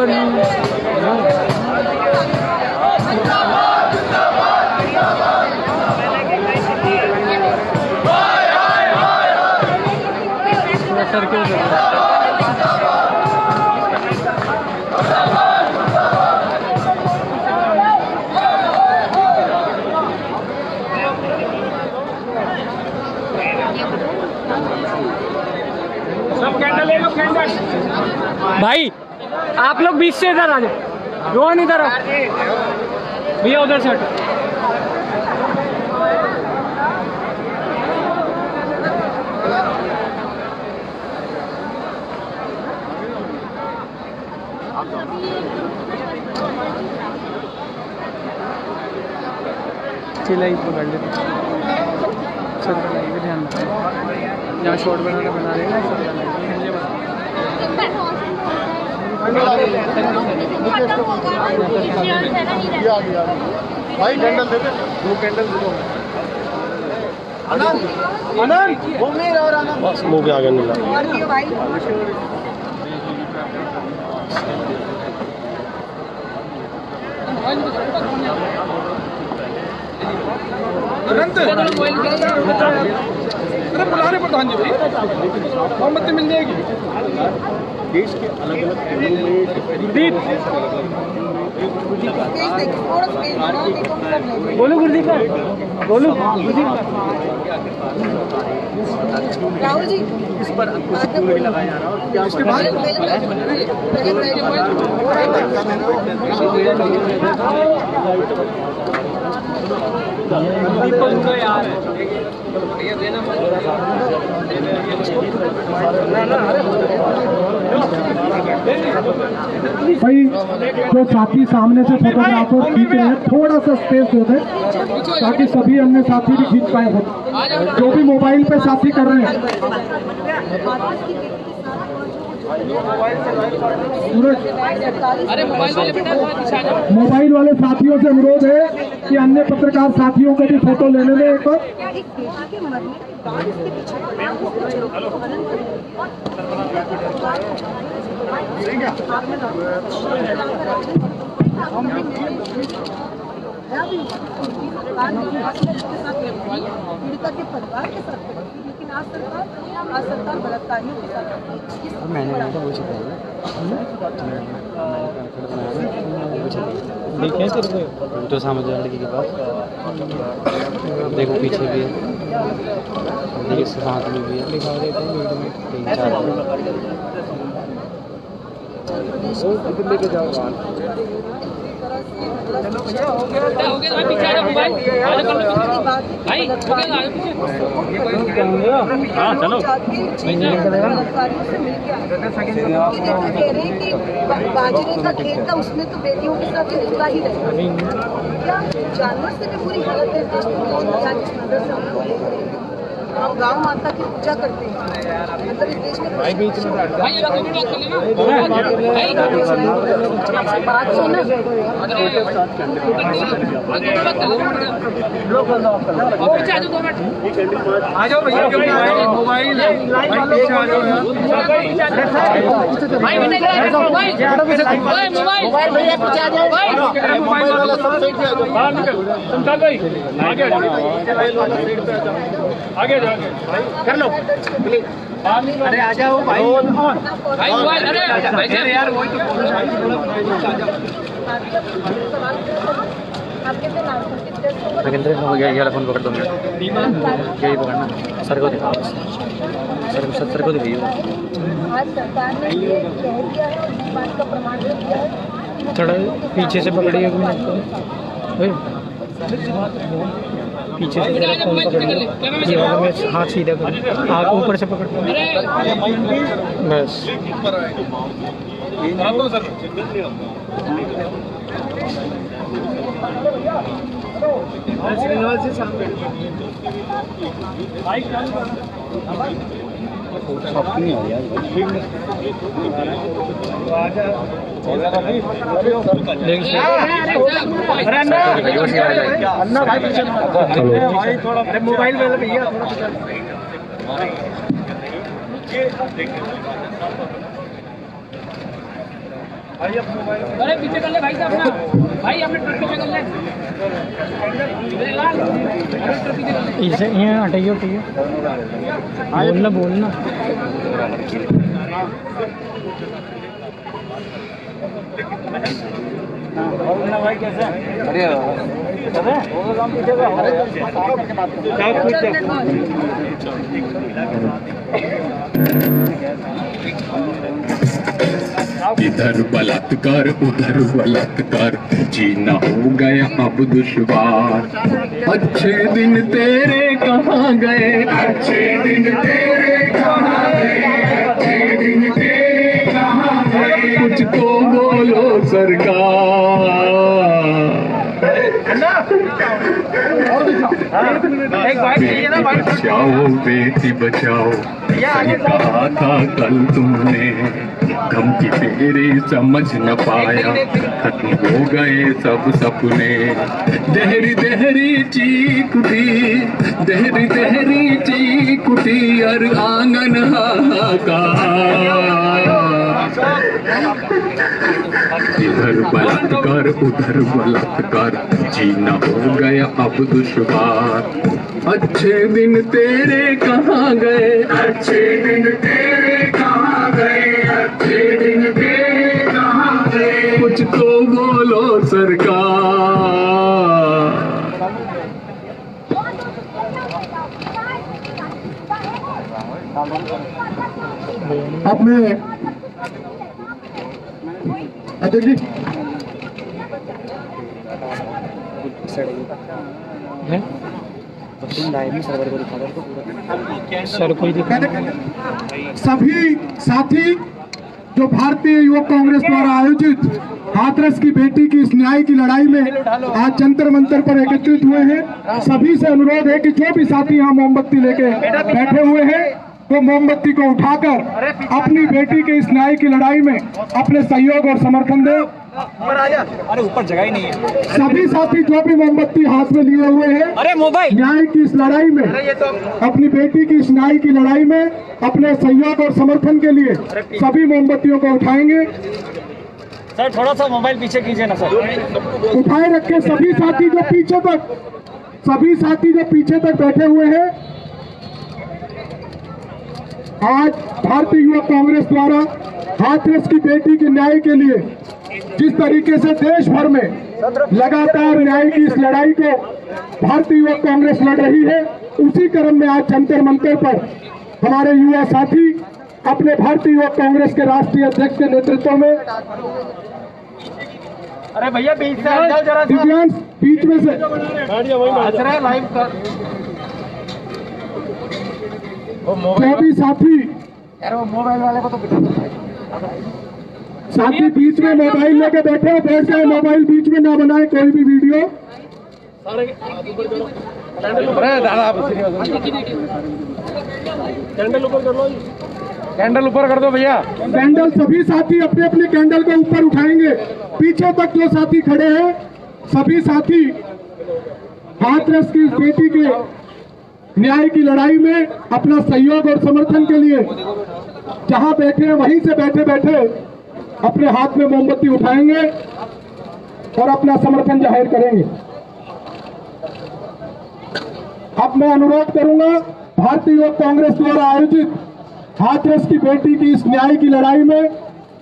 ऊपर सर क्यों भाई आप लोग बीच से इधर आ जाओ, रोहन इधर आओ भैया, उधर से हटो। चिलाई पकड़ ले, सर का भी ध्यान रखना, जहाँ शॉर्ट बना रहे हैं ना सर का भाई कैंडल दे दे, दो कैंडल दे दो। आनंद घूम नहीं रहा, आनंद बस मुंह के आगे मिला। अरे बुला रहे प्रधान जी भाई, मोमबत्ती मिल जाएगी। देश के अलग अलग बोलो गुरदीप सर, बोलो राहुल जी, इस पर लगाया जा रहा है। इसके बाद भाई जो साथी सामने से फोटोग्राफर खींच रहे हैं, थोड़ा सा स्पेस दे दें ताकि सभी अन्य साथी भी खींच पाए फोटो, जो भी मोबाइल पे साथी कर रहे हैं। सूरज, मोबाइल वाले साथियों से अनुरोध है कि अन्य पत्रकार साथियों को भी फोटो लेने दें एक बार। पीड़िता के परिवार के साथ, लेकिन आज सरकार बलात्कारियों के साथ तो समझ लड़की के पास देखो, पीछे भी है, देखिए साथ में भी है, लिखा देते हैं तीन चार लेके जाओ। हाँ चलो, बाजरे का खेत था, उसमें तो बेटियों के साथ हुआ ही रहेगा। जानवर से भी बुरी हालत है। हम गाँव माता की पूजा करते हैं, मतलब इस देश में बात सुना। आ जाओ भैया, मोबाइल आगे कर लो प्लीज। अरे आ जाओ भाई, भाई मोबाइल, अरे यार वही तो रविंद्र हो गया, ये फोन पकड़ दो, यही पकड़ना, सर को दिखाओ, सर को दिखाइए। आज सरकार ने ये कह दिया है, इस बात का प्रमाण दिया है। थोड़ा पीछे से पकड़िए, पीछे से फोन पकड़िए, ये हाथ सीधा कर, आप ऊपर से पकड़, बस नहीं हो यार। अन्ना भाई पीछे भाई थोड़ा मोबाइल में भैया थोड़ा अरे पीछे कर ले भाई साहब अपना, भाई अपने ट्रक पीछे कर ले, मेरे लाल अरे ट्रक पीछे कर ले, इसे यहाँ हटाइए हटाइए, बोलना बोलना। भाई कैसे अरे वो काम पीछे इधर बलात्कार उधर बलात्कार, जीना हो गया अब दुश्वार। अच्छे दिन तेरे कहाँ गए, अच्छे दिन तेरे कहाँ गए, अच्छे दिन तेरे कहाँ गए, कुछ तो बोलो सरकार। बेटी बचाओ बेटी बचाओ, सही कहा था कल तुमने, धमकी तेरी समझ न पाया, खत्म हो गए सब सपने। देहरी देहरी चीख उठी, देहरी देहरी चीख उठी, और आंगन हाहाकार। इधर बलात्कार उधर बलात्कार, जीना हो गया अब दुश्वार। अच्छे दिन तेरे कहाँ गए, अच्छे दिन तेरे कहाँ गए, अच्छे दिन तेरे कहाँ गए, कुछ तो बोलो सरकार। अपने अध्यक्ष जी सर कोई दिक्कत सभी साथी जो भारतीय युवक कांग्रेस द्वारा आयोजित हाथरस की बेटी की इस न्याय की लड़ाई में आज जंतर मंतर पर एकत्रित हुए हैं, सभी से अनुरोध है कि जो भी साथी यहाँ मोमबत्ती लेके बैठे हुए हैं वो मोमबत्ती को उठाकर अपनी बेटी के इस न्याय की लड़ाई में अपने सहयोग और समर्थन दें। अरे ऊपर जगह ही नहीं है, सभी साथी जो भी मोमबत्ती हाथ में लिए हुए हैं, अरे मोबाइल न्याय की इस लड़ाई में, अपनी बेटी की इस न्याय की लड़ाई में अपने सहयोग और समर्थन के लिए सभी मोमबत्तियों को उठाएंगे। सर थोड़ा सा मोबाइल पीछे कीजिए ना सर, उठाए रखे सभी साथी जो पीछे तक बैठे हुए हैं। आज भारतीय युवक कांग्रेस द्वारा हाथरस की बेटी के न्याय के लिए जिस तरीके से देश भर में लगातार न्याय की इस लड़ाई को भारतीय युवक कांग्रेस लड़ रही है, उसी क्रम में आज जंतर मंतर पर हमारे युवा साथी अपने भारतीय युवक कांग्रेस के राष्ट्रीय अध्यक्ष के नेतृत्व में, अरे भैया बीच से हट जाओ जरा, दिव्यांश बीच में से लाइव कर जो भी साथी यार वो मोबाइल वाले को तो साथी बीच में मोबाइल लेके बैठे हो, बैठ जाए, मोबाइल बीच में ना बनाए कोई भी वीडियो। कैंडल ऊपर कर दो भैया, कैंडल सभी साथी अपने अपने कैंडल को ऊपर उठाएंगे। पीछे तक जो साथी खड़े हैं सभी साथी हाथरस की इस बेटी के न्याय की लड़ाई में अपना सहयोग और समर्थन के लिए जहां बैठे हैं वहीं से बैठे बैठे अपने हाथ में मोमबत्ती उठाएंगे और अपना समर्थन जाहिर करेंगे। अब मैं अनुरोध करूंगा भारतीय युवक कांग्रेस द्वारा आयोजित हाथरस की बेटी की इस न्याय की लड़ाई में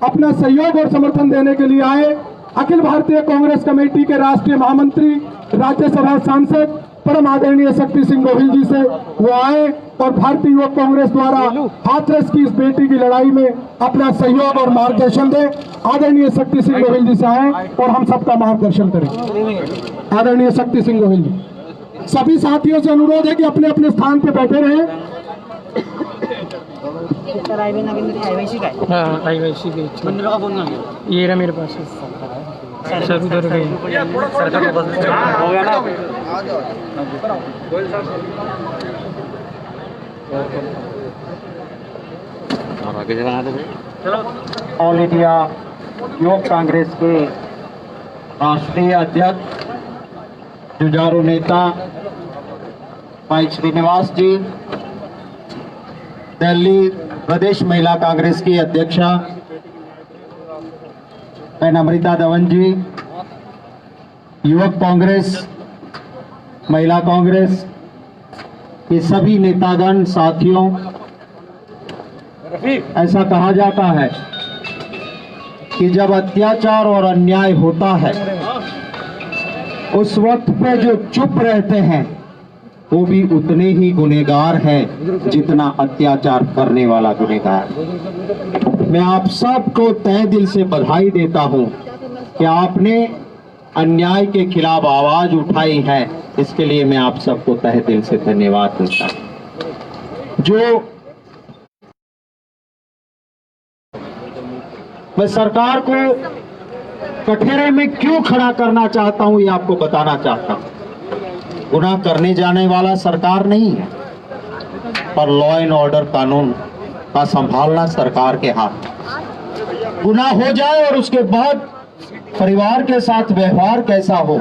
अपना सहयोग और समर्थन देने के लिए आए अखिल भारतीय कांग्रेस कमेटी के राष्ट्रीय महामंत्री, राज्यसभा सांसद परम आदरणीय शक्ति सिंह गोहिल जी से वो आए और भारतीय युवक कांग्रेस द्वारा हाथरस की इस बेटी की लड़ाई में अपना सहयोग और मार्गदर्शन दे। आदरणीय शक्ति सिंह गोहिल जी से आए और हम सबका मार्गदर्शन करें। आदरणीय शक्ति सिंह गोहिल जी, सभी साथियों से अनुरोध है कि अपने अपने स्थान पर बैठे रहें। हाँ आईवाईसी के ये रहा मेरे पास, सर उधर गए हो गया ना। ऑल इंडिया युवक कांग्रेस के राष्ट्रीय अध्यक्ष जुझारू नेता भाई श्रीनिवास जी, दिल्ली प्रदेश महिला कांग्रेस की अध्यक्षा बहन अमृता धवन जी, युवक कांग्रेस, महिला कांग्रेस के सभी नेतागण, साथियों, ऐसा कहा जाता है कि जब अत्याचार और अन्याय होता है उस वक्त पे जो चुप रहते हैं वो भी उतने ही गुनहगार हैं जितना अत्याचार करने वाला गुनहगार। मैं आप सबको तहे दिल से बधाई देता हूं कि आपने अन्याय के खिलाफ आवाज उठाई है। इसके लिए मैं आप सबको तहे दिल से धन्यवाद देता हूं। जो मैं सरकार को कठघरे में क्यों खड़ा करना चाहता हूं, ये आपको बताना चाहता हूं। गुनाह करने जाने वाला सरकार नहीं है, पर लॉ एंड ऑर्डर कानून का संभालना सरकार के हाथ। गुनाह हो जाए और उसके बाद परिवार के साथ व्यवहार कैसा हो,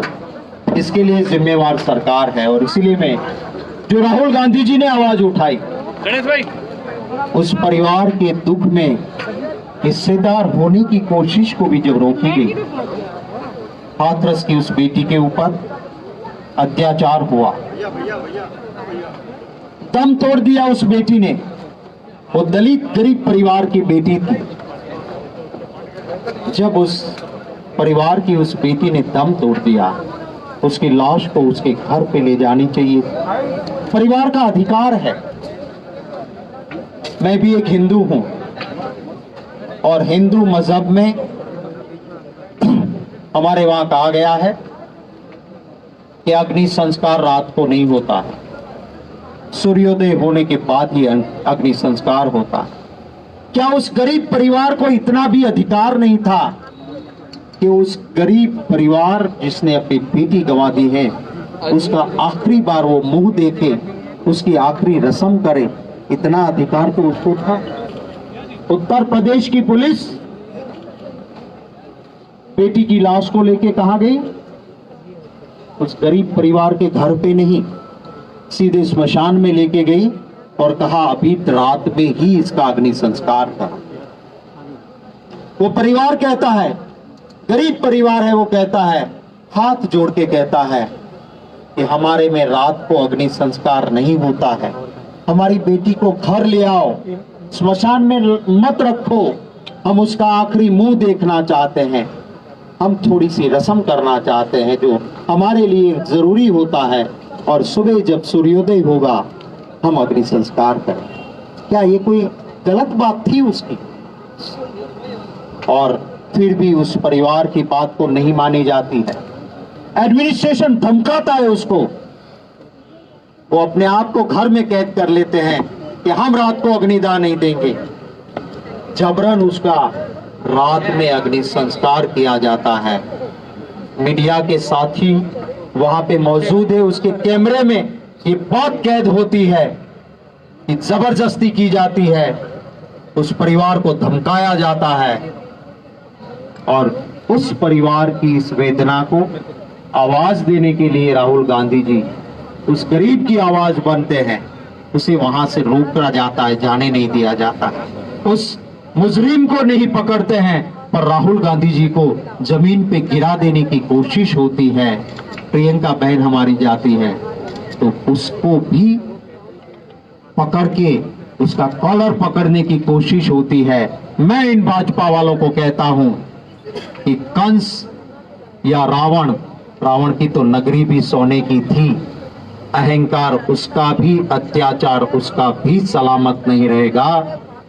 इसके लिए जिम्मेवार सरकार है। और इसीलिए मैं जो राहुल गांधी जी ने आवाज उठाई, गणेश भाई, उस परिवार के दुख में हिस्सेदार होने की कोशिश को भी जब रोकी गई, हाथरस की उस बेटी के ऊपर अत्याचार हुआ, दम तोड़ दिया उस बेटी ने। वो दलित गरीब परिवार की बेटी थी। जब उस परिवार की उस बेटी ने दम तोड़ दिया, उसकी लाश को उसके घर पे ले जानी चाहिए। परिवार का अधिकार है। मैं भी एक हिंदू हूं और हिंदू मजहब में हमारे वहां कहा गया है कि अग्नि संस्कार रात को नहीं होता है, सूर्योदय होने के बाद ही अग्नि संस्कार होता है। क्या उस गरीब परिवार को इतना भी अधिकार नहीं था कि उस गरीब परिवार जिसने अपनी बेटी गंवा दी है, उसका आखिरी बार वो मुंह देखे, उसकी आखिरी रस्म करे? इतना अधिकार तो उसको था। उत्तर प्रदेश की पुलिस बेटी की लाश को लेके कहां गई? उस गरीब परिवार के घर पे नहीं, सीधे स्मशान में लेके गई और कहा अभी रात में ही इसका अग्नि संस्कार था। वो परिवार कहता है, गरीब परिवार है, वो कहता है, हाथ जोड़ के कहता है कि हमारे में रात को अग्नि संस्कार नहीं होता है, हमारी बेटी को घर ले आओ, स्मशान में मत रखो, हम उसका आखिरी मुंह देखना चाहते हैं, हम थोड़ी सी रस्म करना चाहते हैं जो हमारे लिए जरूरी होता है, और सुबह जब सूर्योदय होगा हम अग्नि संस्कार करें। क्या ये कोई गलत बात थी उसकी? और फिर भी उस परिवार की बात को नहीं मानी जाती है। एडमिनिस्ट्रेशन धमकाता है उसको, वो अपने आप को घर में कैद कर लेते हैं कि हम रात को अग्निदान नहीं देंगे। जबरन उसका रात में अग्नि संस्कार किया जाता है। मीडिया के साथी वहां पे मौजूद है, उसके कैमरे में ये बात कैद होती है कि जबरदस्ती की जाती है, उस परिवार को धमकाया जाता है। और उस परिवार की इस वेदना को आवाज देने के लिए राहुल गांधी जी उस गरीब की आवाज बनते हैं, उसे वहां से रोका जाता है, जाने नहीं दिया जाता। उस मुजरिम को नहीं पकड़ते हैं, पर राहुल गांधी जी को जमीन पे गिरा देने की कोशिश होती है। प्रियंका बहन हमारी जाती है तो उसको भी पकड़ के उसका कॉलर पकड़ने की कोशिश होती है। मैं इन भाजपा वालों को कहता हूं कि कंस या रावण, रावण की तो नगरी भी सोने की थी, अहंकार उसका भी, अत्याचार उसका भी सलामत नहीं रहेगा।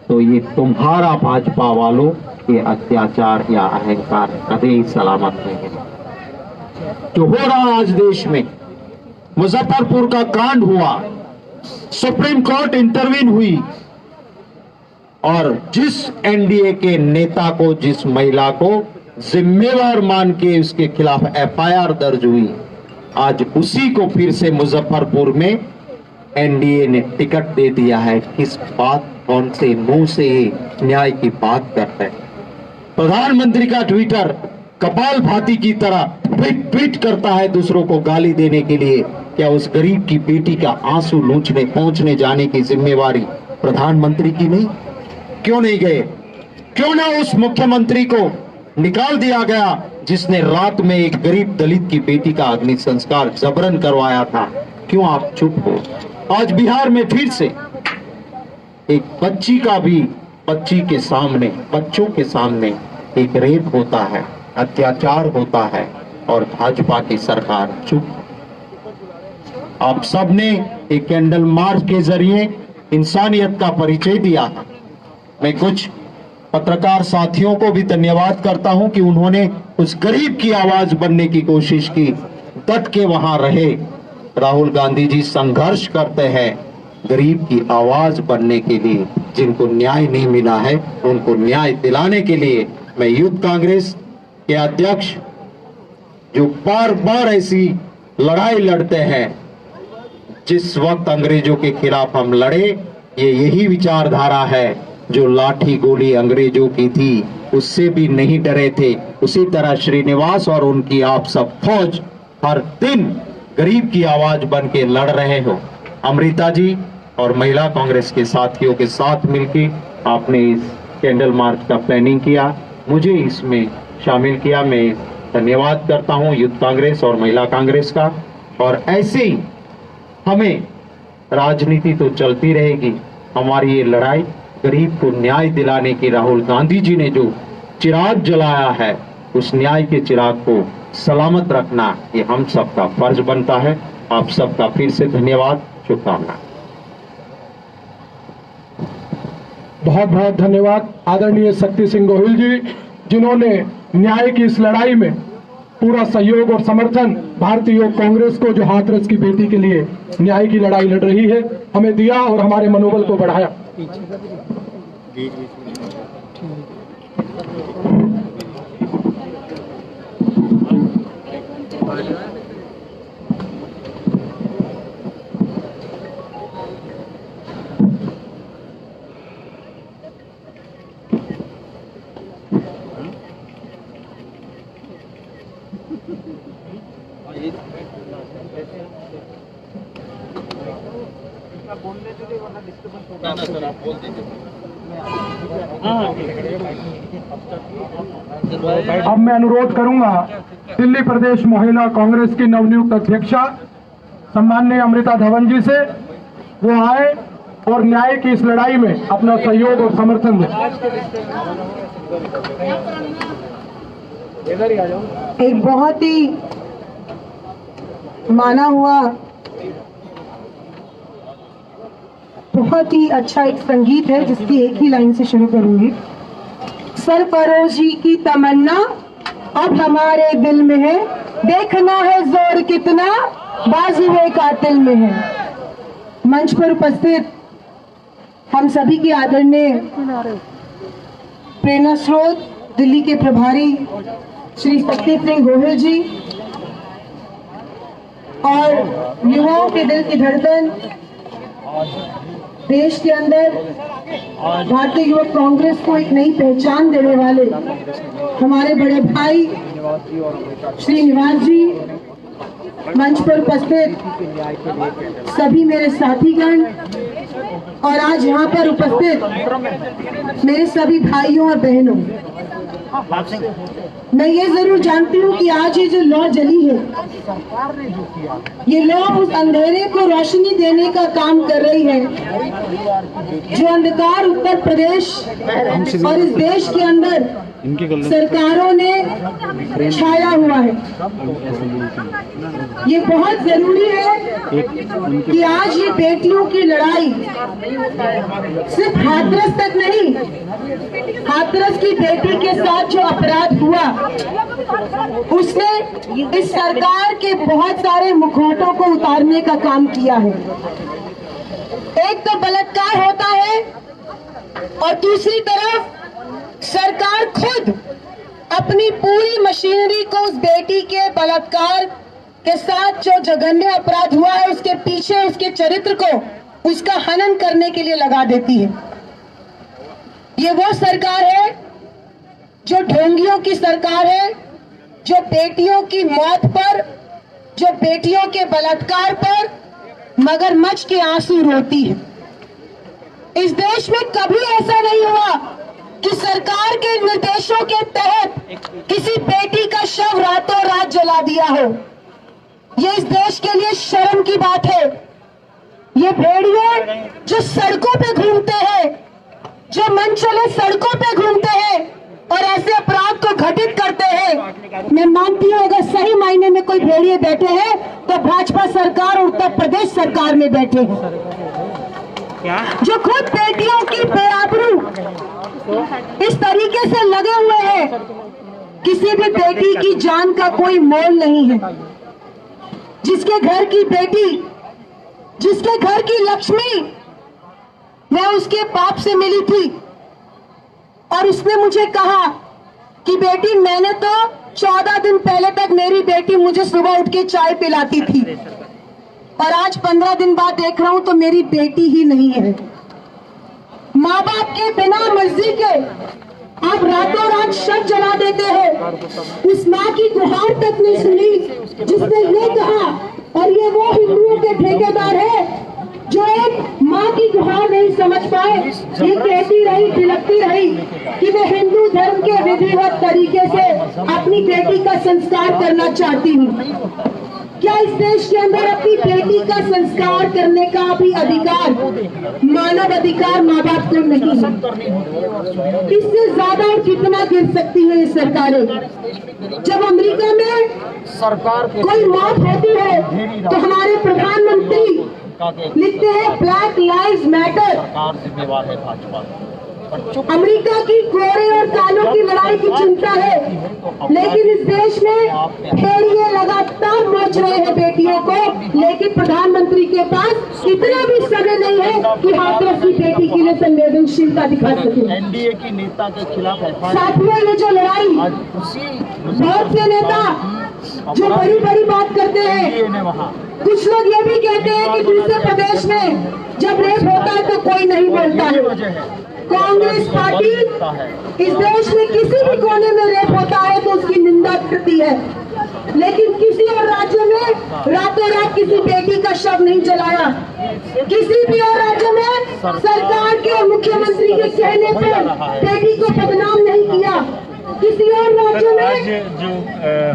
तो ये तुम्हारा भाजपा वालों के अत्याचार या अहंकार कभी सलामत नहीं है। जो हो रहा आज देश में, मुजफ्फरपुर का कांड हुआ, सुप्रीम कोर्ट इंटरवीन हुई और जिस एनडीए के नेता को, जिस महिला को जिम्मेवार मान के उसके खिलाफ एफआईआर दर्ज हुई, आज उसी को फिर से मुजफ्फरपुर में एनडीए ने टिकट दे दिया है। किस बात, कौन से मुंह से न्याय की बात करते हैं? प्रधानमंत्री का ट्विटर कपाल भाती की तरह ट्वीट करता है दूसरों को गाली देने के लिए। क्या उस गरीब की बेटी का आंसू लूंचने पहुंचने जाने की जिम्मेवारी प्रधानमंत्री की नहीं? क्यों नहीं गए? क्यों ना उस मुख्यमंत्री को निकाल दिया गया, जिसने रात में एक गरीब दलित की बेटी का अग्नि संस्कार जबरन करवाया था। क्यों आप चुप हो? आज बिहार में फिर से एक बच्ची का भी बच्चों के सामने एक रेप होता है, अत्याचार होता है और भाजपा की सरकार चुप। आप सबने एक कैंडल मार्च के जरिए इंसानियत का परिचय दिया है। मैं कुछ पत्रकार साथियों को भी धन्यवाद करता हूं कि उन्होंने उस गरीब की आवाज बनने की कोशिश की, डट के वहां रहे। राहुल गांधी जी संघर्ष करते हैं गरीब की आवाज बनने के लिए, जिनको न्याय नहीं मिला है उनको न्याय दिलाने के लिए। मैं यूथ कांग्रेस के अध्यक्ष जो बार बार ऐसी लड़ाई लड़ते हैं, जिस वक्त अंग्रेजों के खिलाफ हम लड़े, ये यही विचारधारा है जो लाठी गोली अंग्रेजों की थी उससे भी नहीं डरे थे। उसी तरह श्रीनिवास और उनकी आप सब फौज हर दिन गरीब की आवाज बन के लड़ रहे हो। अमृता जी और महिला कांग्रेस के साथियों के साथ मिलकर आपने इस कैंडल मार्च का प्लानिंग किया, मुझे इसमें शामिल किया। मैं धन्यवाद करता हूं यूथ कांग्रेस और महिला कांग्रेस का। और ऐसे ही हमें राजनीति तो चलती रहेगी, हमारी ये लड़ाई गरीब को न्याय दिलाने की राहुल गांधी जी ने जो चिराग जलाया है, उस न्याय के चिराग को सलामत रखना ये हम सबका फर्ज बनता है। आप सबका फिर से धन्यवाद, शुभकामनाएं। बहुत बहुत धन्यवाद आदरणीय शक्ति सिंह गोहिल जी, जिन्होंने न्याय की इस लड़ाई में पूरा सहयोग और समर्थन भारतीय योग कांग्रेस को, जो हाथरस की बेटी के लिए न्याय की लड़ाई लड़ रही है, हमें दिया और हमारे मनोबल को बढ़ाया। अब मैं अनुरोध करूंगा दिल्ली प्रदेश महिला कांग्रेस की नवनियुक्त अध्यक्षा सम्माननीय अमृता धवन जी से, वो आए और न्याय की इस लड़ाई में अपना सहयोग और समर्थन दें। एक बहुत ही माना हुआ, बहुत ही अच्छा एक संगीत है जिसकी एक ही लाइन से शुरू करूंगी। सरफरोशी की तमन्ना अब हमारे दिल में है, देखना है जोर कितना बाजुए कातिल में है। मंच पर उपस्थित हम सभी के आदरणीय प्रेरणा स्रोत दिल्ली के प्रभारी श्री शक्ति सिंह गोहिल जी और युवाओं के दिल की धड़कन, देश के अंदर भारतीय युवक कांग्रेस को एक नई पहचान देने वाले हमारे बड़े भाई श्रीनिवास जी, मंच पर उपस्थित सभी मेरे साथीगण और आज यहाँ पर उपस्थित मेरे सभी भाइयों और बहनों, मैं ये जरूर जानती हूँ कि आज ये जो लौ जली है, ये लौ उस अंधेरे को रोशनी देने का काम कर रही है जो अंधकार उत्तर प्रदेश और इस देश के अंदर सरकारों ने छाया हुआ है। ये बहुत जरूरी है कि आज ये बेटियों की लड़ाई सिर्फ हाथरस तक नहीं, हाथरस की बेटी के साथ जो अपराध हुआ उसने इस सरकार के बहुत सारे मुखौटों को उतारने का काम किया है। एक तो बलात्कार होता है और दूसरी तरफ सरकार खुद अपनी पूरी मशीनरी को उस बेटी के बलात्कार के साथ जो जघन्य अपराध हुआ है उसके पीछे उसके चरित्र को, उसका हनन करने के लिए लगा देती है। ये वो सरकार है जो ढोंगियों की सरकार है, जो बेटियों की मौत पर, जो बेटियों के बलात्कार पर मगरमच्छ के आंसू रोती है। इस देश में कभी ऐसा नहीं हुआ कि सरकार के निर्देशों के तहत किसी बेटी का शव रातों रात जला दिया हो। ये इस देश के लिए शर्म की बात है। ये भेड़िए जो सड़कों पे घूमते हैं, जो मन चले सड़कों पे घूमते हैं और ऐसे अपराध को घटित करते हैं, मैं मानती हूँ अगर सही मायने में कोई भेड़िए बैठे हैं तो भाजपा सरकार और उत्तर प्रदेश सरकार में बैठे हैं, जो खुद बेटियों की बेआबरू इस तरीके से लगे हुए हैं। किसी भी बेटी की जान का कोई मोल नहीं है। जिसके घर की बेटी, जिसके घर की लक्ष्मी, मैं उसके बाप से मिली थी और उसने मुझे कहा कि बेटी मैंने तो 14 दिन पहले तक मेरी बेटी मुझे सुबह उठ के चाय पिलाती थी और आज 15 दिन बाद देख रहा हूं तो मेरी बेटी ही नहीं है। माँ बाप के बिना मर्जी के आप रातों रात शव जला देते हैं। उस माँ की गुहार तक नहीं सुनी जिसने ये कहा, और ये वो हिंदुओं के ठेकेदार है जो एक माँ की गुहार नहीं समझ पाए। ये कहती रही, बिलखती रही कि मैं हिंदू धर्म के विधिवत तरीके से अपनी बेटी का संस्कार करना चाहती हूँ। क्या इस देश के अंदर अपनी बेटी का संस्कार करने का भी अधिकार, मानव अधिकार माँ बाप को नहीं है? इससे ज्यादा और कितना गिर सकती है ये सरकारें? जब अमेरिका में कोई मौत होती है तो हमारे प्रधानमंत्री लिखते हैं ब्लैक लाइव्स मैटर। जिम्मेवार है भाजपा। अमेरिका की गोरे और कालों की लड़ाई की चिंता है, लेकिन इस देश में भेड़िए लगातार नोच रहे हैं बेटियों को, लेकिन प्रधानमंत्री के पास इतना भी समय नहीं है कि हाथरस की बेटी के लिए संवेदनशीलता दिखा सके। एनडीए की नेता के खिलाफ साथियों, ये जो लड़ाई, बहुत से नेता जो बड़ी बड़ी बात करते हैं, कुछ लोग ये भी कहते हैं कि दूसरे प्रदेश में जब रेप होता है तो कोई नहीं बोलता है। कांग्रेस पार्टी इस देश में किसी भी कोने में रेप होता है तो उसकी निंदा करती है, लेकिन किसी और राज्य में रातों रात किसी बेटी का शव नहीं जलाया। किसी भी और राज्य में सरकार के मुख्यमंत्री के कहने पर बेटी को बदनाम नहीं किया। किसी और राज्य में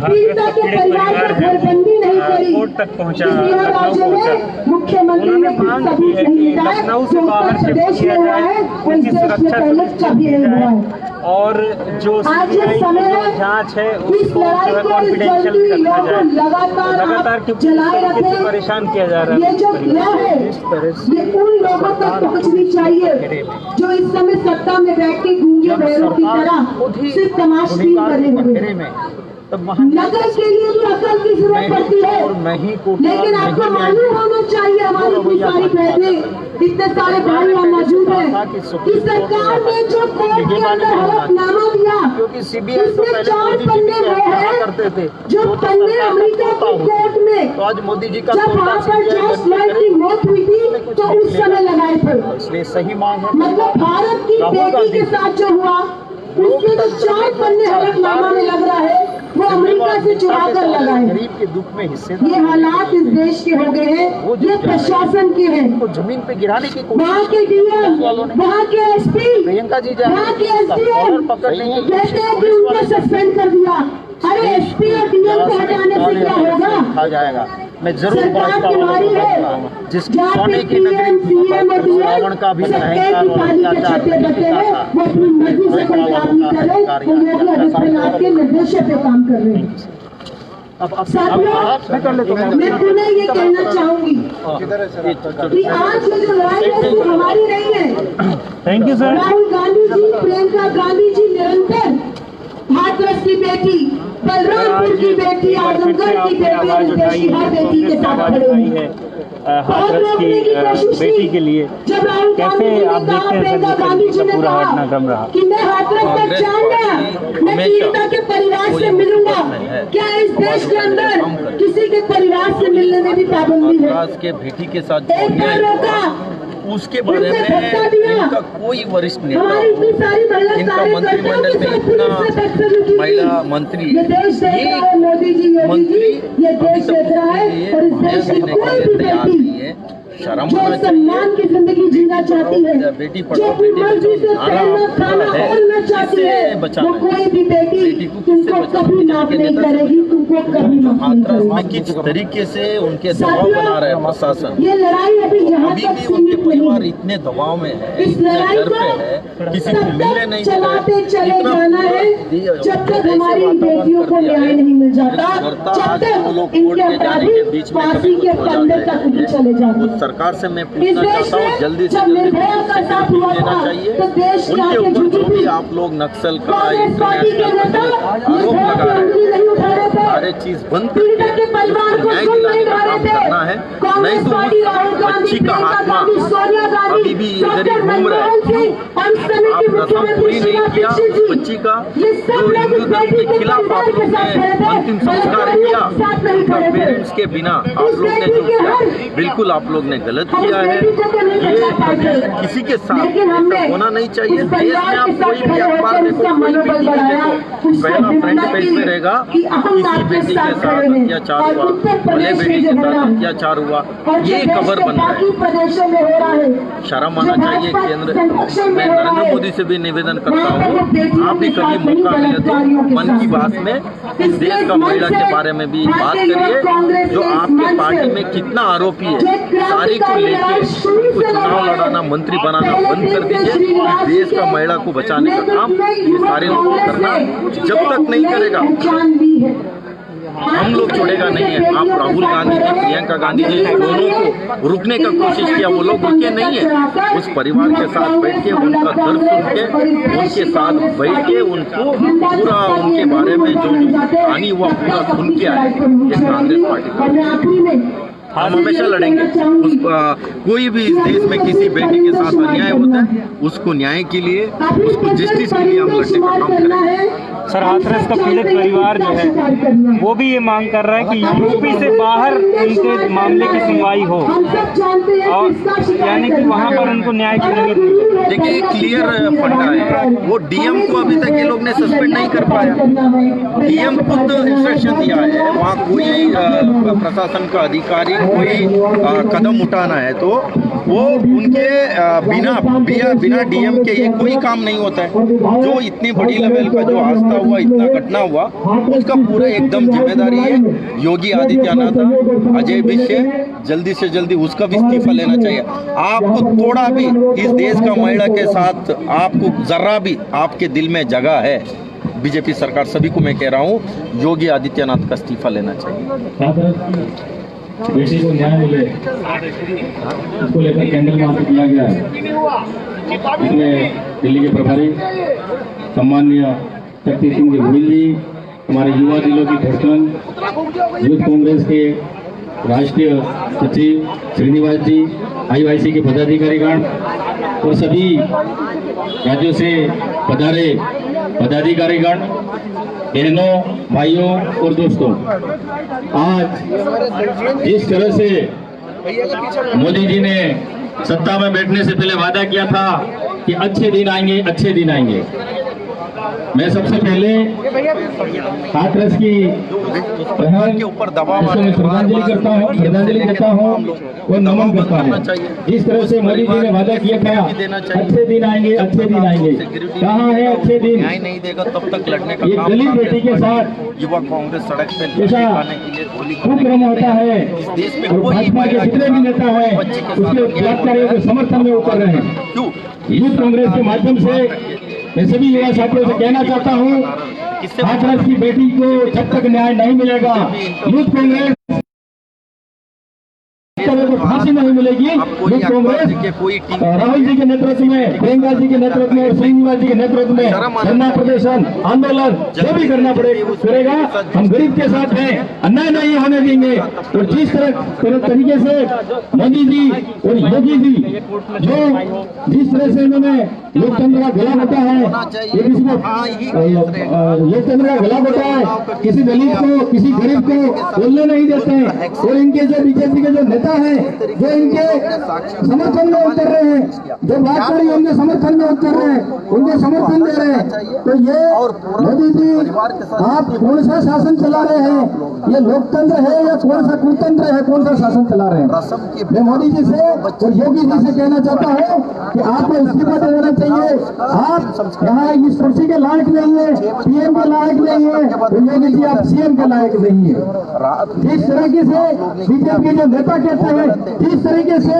पीड़िता के परिवार को घरबंदी नहीं करी। किसी और राज्य में मुख्यमंत्री ने सबूत नहीं मिला जो उत्तर प्रदेश में हुआ है वो इस देश में पहले कभी नहीं हुआ है। और जो आज ये समय है जांच है इस लड़ाई को लगातार जलाए रखे। परेशान किया जा रहा है। ये जो क्रिया है ये उन लोगों तक पहुंचनी चाहिए जो इस समय सत्ता में बैठ के गूंगे बहरों की तरह सिर्फ तमाशबीन करे हुए। नगर के लिए भी अकल की जरूरत पड़ती है, लेकिन आपको मालूम होना चाहिए, हमारी इतनी सारी बहनें, इतने सारे भाई यहाँ मौजूद हैं कि सरकार ने जो कोर्ट के अंदर हलफनामा दिया उसमें 4 पन्ने वो है जो पन्ने अमेरिका की कोर्ट में तो आज मोदी जी का जब वहाँ पर जॉर्ज फ्लॉयड की मौत हुई थी तो उस समय लगाए थे। इसलिए सही मांग है। मतलब भारत की बेटी के साथ जो हुआ उसके जो 4 पन्ने हलफनामा में लग रहा है वो अमेरिका से चुरा कर लगा है। गरीब के दुख में हिस्से ये हालात इस देश के हो गए हैं, ये प्रशासन के हैं। को जमीन पे गिराने की वहाँ के डीएम, वहाँ के एसपी, प्रियंका जी वहाँ के एसडीएम कहते हैं कि उनको सस्पेंड कर दिया। अरे एसपी और डीएम को हटाने से क्या होगा? जाएगा। मैं जरूर सरकार की मारी है जिसकी सोने की नगरी रावण का भी अहंकार और अत्याचार वो अपनी मर्जी से कोई काम नहीं कर रहे, वो योगी आदित्यनाथ के निर्देश पे काम कर रहे हैं। साथियों, मैं पुनः ये कहना चाहूंगी कि आज जो लड़ाई है वो हमारी नहीं है। Thank you sir. Rahul Gandhi ji, Priyanka Gandhi ji निरंतर हाथरस की बेटी, बलरामपुर की बेटी, आजमगढ़ की बेटी और इस देश की हर बेटी के साथ खड़े हुए हाथरस की बेटी के लिए कैसे आप देखते हैं सर गांधी जी का पूरा घटनाक्रम रहा कि मैं हाथरस तक जाऊंगा, मैं पीड़िता के परिवार से मिलूंगा। क्या इस देश के अंदर किसी के परिवार से मिलने में भी पाबंदी है? के बेटी के साथ एक बार रोका, उसके बारे में इनका कोई वरिष्ठ नेता हमारी इतनी सारी महिला इनका मंत्रिमंडल में इतना महिला मंत्री ये देश देख रहा है, मोदी जी, योगी जी, ये देश देख रहा है और इस देश की कोई भी बेटी शर्म जो आना चाहिए। सम्मान की जिंदगी जीना चाहती है, बेटी जो पढ़ाओ, अपनी बेटी मर्जी से बचाओ, पढ़ना खाना है, बोलना चाहती किससे है, बचाना वो है? कोई भी बेटी बेटी को किससे तुमको बचाना कभी है? माफ किसके नहीं नेता से करेगी, तुमको कभी माफ नहीं हाथरस में करेगी। किस तरीके से उनके दबाव बना रहा है प्रशासन। ये लड़ाई अभी यहाँ अभी तक भी उनके सीमित परिवार नहीं, इतने दबाव में है, इस इतने लड़ाई डर को पे है, किसी को तब मिलने तक नहीं चलाते चले इतना जाना है जब तक हमारी बेटियों को न्याय नहीं मिल जाता, जब तक इनके अपराधी फांसी के फंदे तक नहीं चले जाते। उस सरकार से मैं इस पूछना देश चाहता हूँ में जल्दी से जब जल्दी निर्भया का साथ हुआ देना था चाहिए। तो देश उनके आके ऊपर झुकी जो भी थी। आप लोग नक्सल का कांग्रेस पार्टी के नेता आरोप निर्भया लगा की रहे उंगली नहीं उठा रहे हैं, थे, सारे चीज बंद पीड़िता के परिवार उसको को न्याय सुन दिलाने नहीं का रहे काम थे। करना है। नहीं कांग्रेस तो पार्टी राहुल उस गांधी, बच्ची का प्रियंका आत्मा गांधी, सोनिया गांधी, अभी भी इधर ही डॉक्टर घूम रहा है। मनमोहन सिंह और इस समय आप की रस्म मुख्यमंत्री पूरी नहीं शीला किया दीक्षित उस जी, बच्ची का ये जो सब लोग हिंदू इस धर्म बेटी के के खिलाफ आप परिवार लोग के साथ ने खड़े थे, अंतिम संस्कार बलराम किया के साथ नहीं उनका खड़े थे। पेरेंट्स के बिना आप इस लोग ने बेटी जो के किया हर- बिल्कुल आप लोग ने गलत हम किया उस है। बेटी को तो नहीं ये बचा पाए कभी थे, किसी के साथ लेकिन हमने ऐसा होना नहीं चाहिए। इस देश में परिवार आप के साथ कोई भी खड़े अखबार होकर देखो, उसका कोई भी मनोबल टीवी बढ़ाया, देखो, उसको पहला फ्रंट हिम्मत पेज पे दी रहेगा कि हम किसी आपके बेटी साथ के खड़े साथ हैं। अत्याचार और हुआ, उत्तर भले प्रदेश बेटी में के जो हो साथ रहा है अत्याचार हुआ, और जो ये देश खबर के बन रहा बाकी है। प्रदेशों में हो रहा है, शर्म जो आना चाहिए। भाजपा केंद्र संरक्षण में मैं हो रहा नरेंद्र है, मोदी से भी निवेदन वहाँ करता पर वो हूँ, बेटियों आप भी के कभी साथ नहीं, मौका मिले तो बलात्कारियों के मन की साथ। बात में इस देश का इसलिए महिला मंच के से बारे में भी बात भारतीय युवक करिए। कांग्रेस जो ने इस आपके मंच पार्टी से में कितना आरोपी है, जो सारे को क्रांतिकारी लेके लड़ाई शुरू उनको से चुनाव लड़ा है, लड़ाना, मंत्री बनाना पहले बंद कर दिन से दीजिए। श्रीनिवास देश जी का के महिला को बचाने का काम नेतृत्व में ये सारे लोग युवक करना कांग्रेस ने जब तक नहीं करेगा पहचान दी है। हम लोग छोड़ेगा नहीं है। आप राहुल गांधी जी, प्रियंका गांधी जी दोनों को रुकने का कोशिश किया, वो लोग रुके नहीं है। उस परिवार के साथ बैठ के उनका दर्द सुन के उनके साथ बैठ के उनको पूरा उनके बारे में जो जो हानि हुआ पूरा सुन के आए। ये कांग्रेस पार्टी का हम हमेशा लड़ेंगे। कोई भी इस देश में किसी बेटी के साथ अन्याय होता है उसको न्याय के लिए, उसको जस्टिस के लिए हम लड़ने का काम करेंगे। सर, हाथरस का पीड़ित परिवार जो है वो भी ये मांग कर रहा है कि यूपी से बाहर उनके मामले की सुनवाई हो, और यानी कि वहाँ पर उनको न्याय की जरूरत नहीं। देखिए क्लियर फंडा है, वो डीएम को अभी तक ये लोग ने सस्पेंड नहीं कर पाया। डीएम खुद इंस्ट्रक्शन दिया है, वहाँ कोई प्रशासन का अधिकारी कोई कदम उठाना है तो वो उनके बिना डीएम के ये कोई काम नहीं होता है। जो इतनी बड़ी लेवल का जो हादसा हुआ, इतना घटना हुआ, उसका पूरा एकदम जिम्मेदारी है योगी आदित्यनाथ, अजय विश्व, जल्दी से जल्दी उसका भी इस्तीफा लेना चाहिए। आपको थोड़ा भी इस देश का महिला के साथ आपको जरा भी आपके दिल में जगह है, बीजेपी सरकार सभी को मैं कह रहा हूँ, योगी आदित्यनाथ का इस्तीफा लेना चाहिए। बेटी को न्याय मिले उसको लेकर कैंडल मार्च किया गया है। इसमें दिल्ली के प्रभारी सम्माननीय शक्ति सिंह गोहिल जी, हमारे युवा दिलों की धड़कन, यूथ कांग्रेस के राष्ट्रीय सचिव श्रीनिवास जी, आईवाईसी के पदाधिकारीगण और सभी राज्यों से पधारे पदाधिकारीगण, बहनों, भाइयों और दोस्तों, आज जिस तरह से मोदी जी ने सत्ता में बैठने से पहले वादा किया था कि अच्छे दिन आएंगे, अच्छे दिन आएंगे, मैं सबसे पहले हाथरस की के ऊपर दबाव श्रद्धांजलि करता हूँ और नमन करता हूँ। जिस तरह से मोदी जी ने वादा किया था अच्छे दिन आएंगे, अच्छे दिन आएंगे, कहाँ है अच्छे दिन? न्याय नहीं देगा तब तक लड़ने का ये काम दलित बेटी के साथ युवा कांग्रेस सड़क पे जैसा आने के लिए गोली कुक्रम होता है देश में और कोई भाजपा के जितने भी नेता हैं उसके बलात्कारियों के समर्थन में उतर रहे हैं। क्यों? यूथ कांग्रेस के माध्यम से मैं सभी युवा साथियों से कहना चाहता हूँ, हाथरस की बेटी को जब तक न्याय नहीं मिलेगा, यूथ कांग्रेस को फांसी नहीं मिलेगी। यूथ कांग्रेस राहुल जी के नेतृत्व में, प्रियंका जी के नेतृत्व में और श्रीनिवास जी के नेतृत्व में धरना प्रदर्शन आंदोलन जो भी करना पड़ेगा, हम गरीब के साथ हैं, अन्याय नहीं होने देंगे। और जिस तरीके से मोदी जी और योगी जी जो जिस तरह से इन्होंने लोकतंत्र का गला घोटा है, ये किसी को लोकतंत्र का गला घोटा है, किसी दलित को, किसी गरीब को बोलने नहीं देते हैं। और इनके जो बीजेपी के जो नेता हैं, जो इनके समर्थन में उतर रहे हैं, जो भाजपा उनके समर्थन में उतर रहे हैं, उनको समर्थन दे रहे हैं। तो ये मोदी जी आप कौन सा शासन चला रहे हैं? ये लोकतंत्र है या कौन सा कुतंत्र है? कौन सा शासन चला रहे हैं? मैं मोदी जी से और योगी जी से कहना चाहता हूँ कि आपको इस्तीफा दे देना चाहिए। आप यहाँ इस कुर्सी के लायक नहीं है, पीएम के लायक नहीं है, तो योगी जी आप सीएम के लायक नहीं है। जिस तरीके से बीजेपी के नेता कहते हैं, जिस तरीके से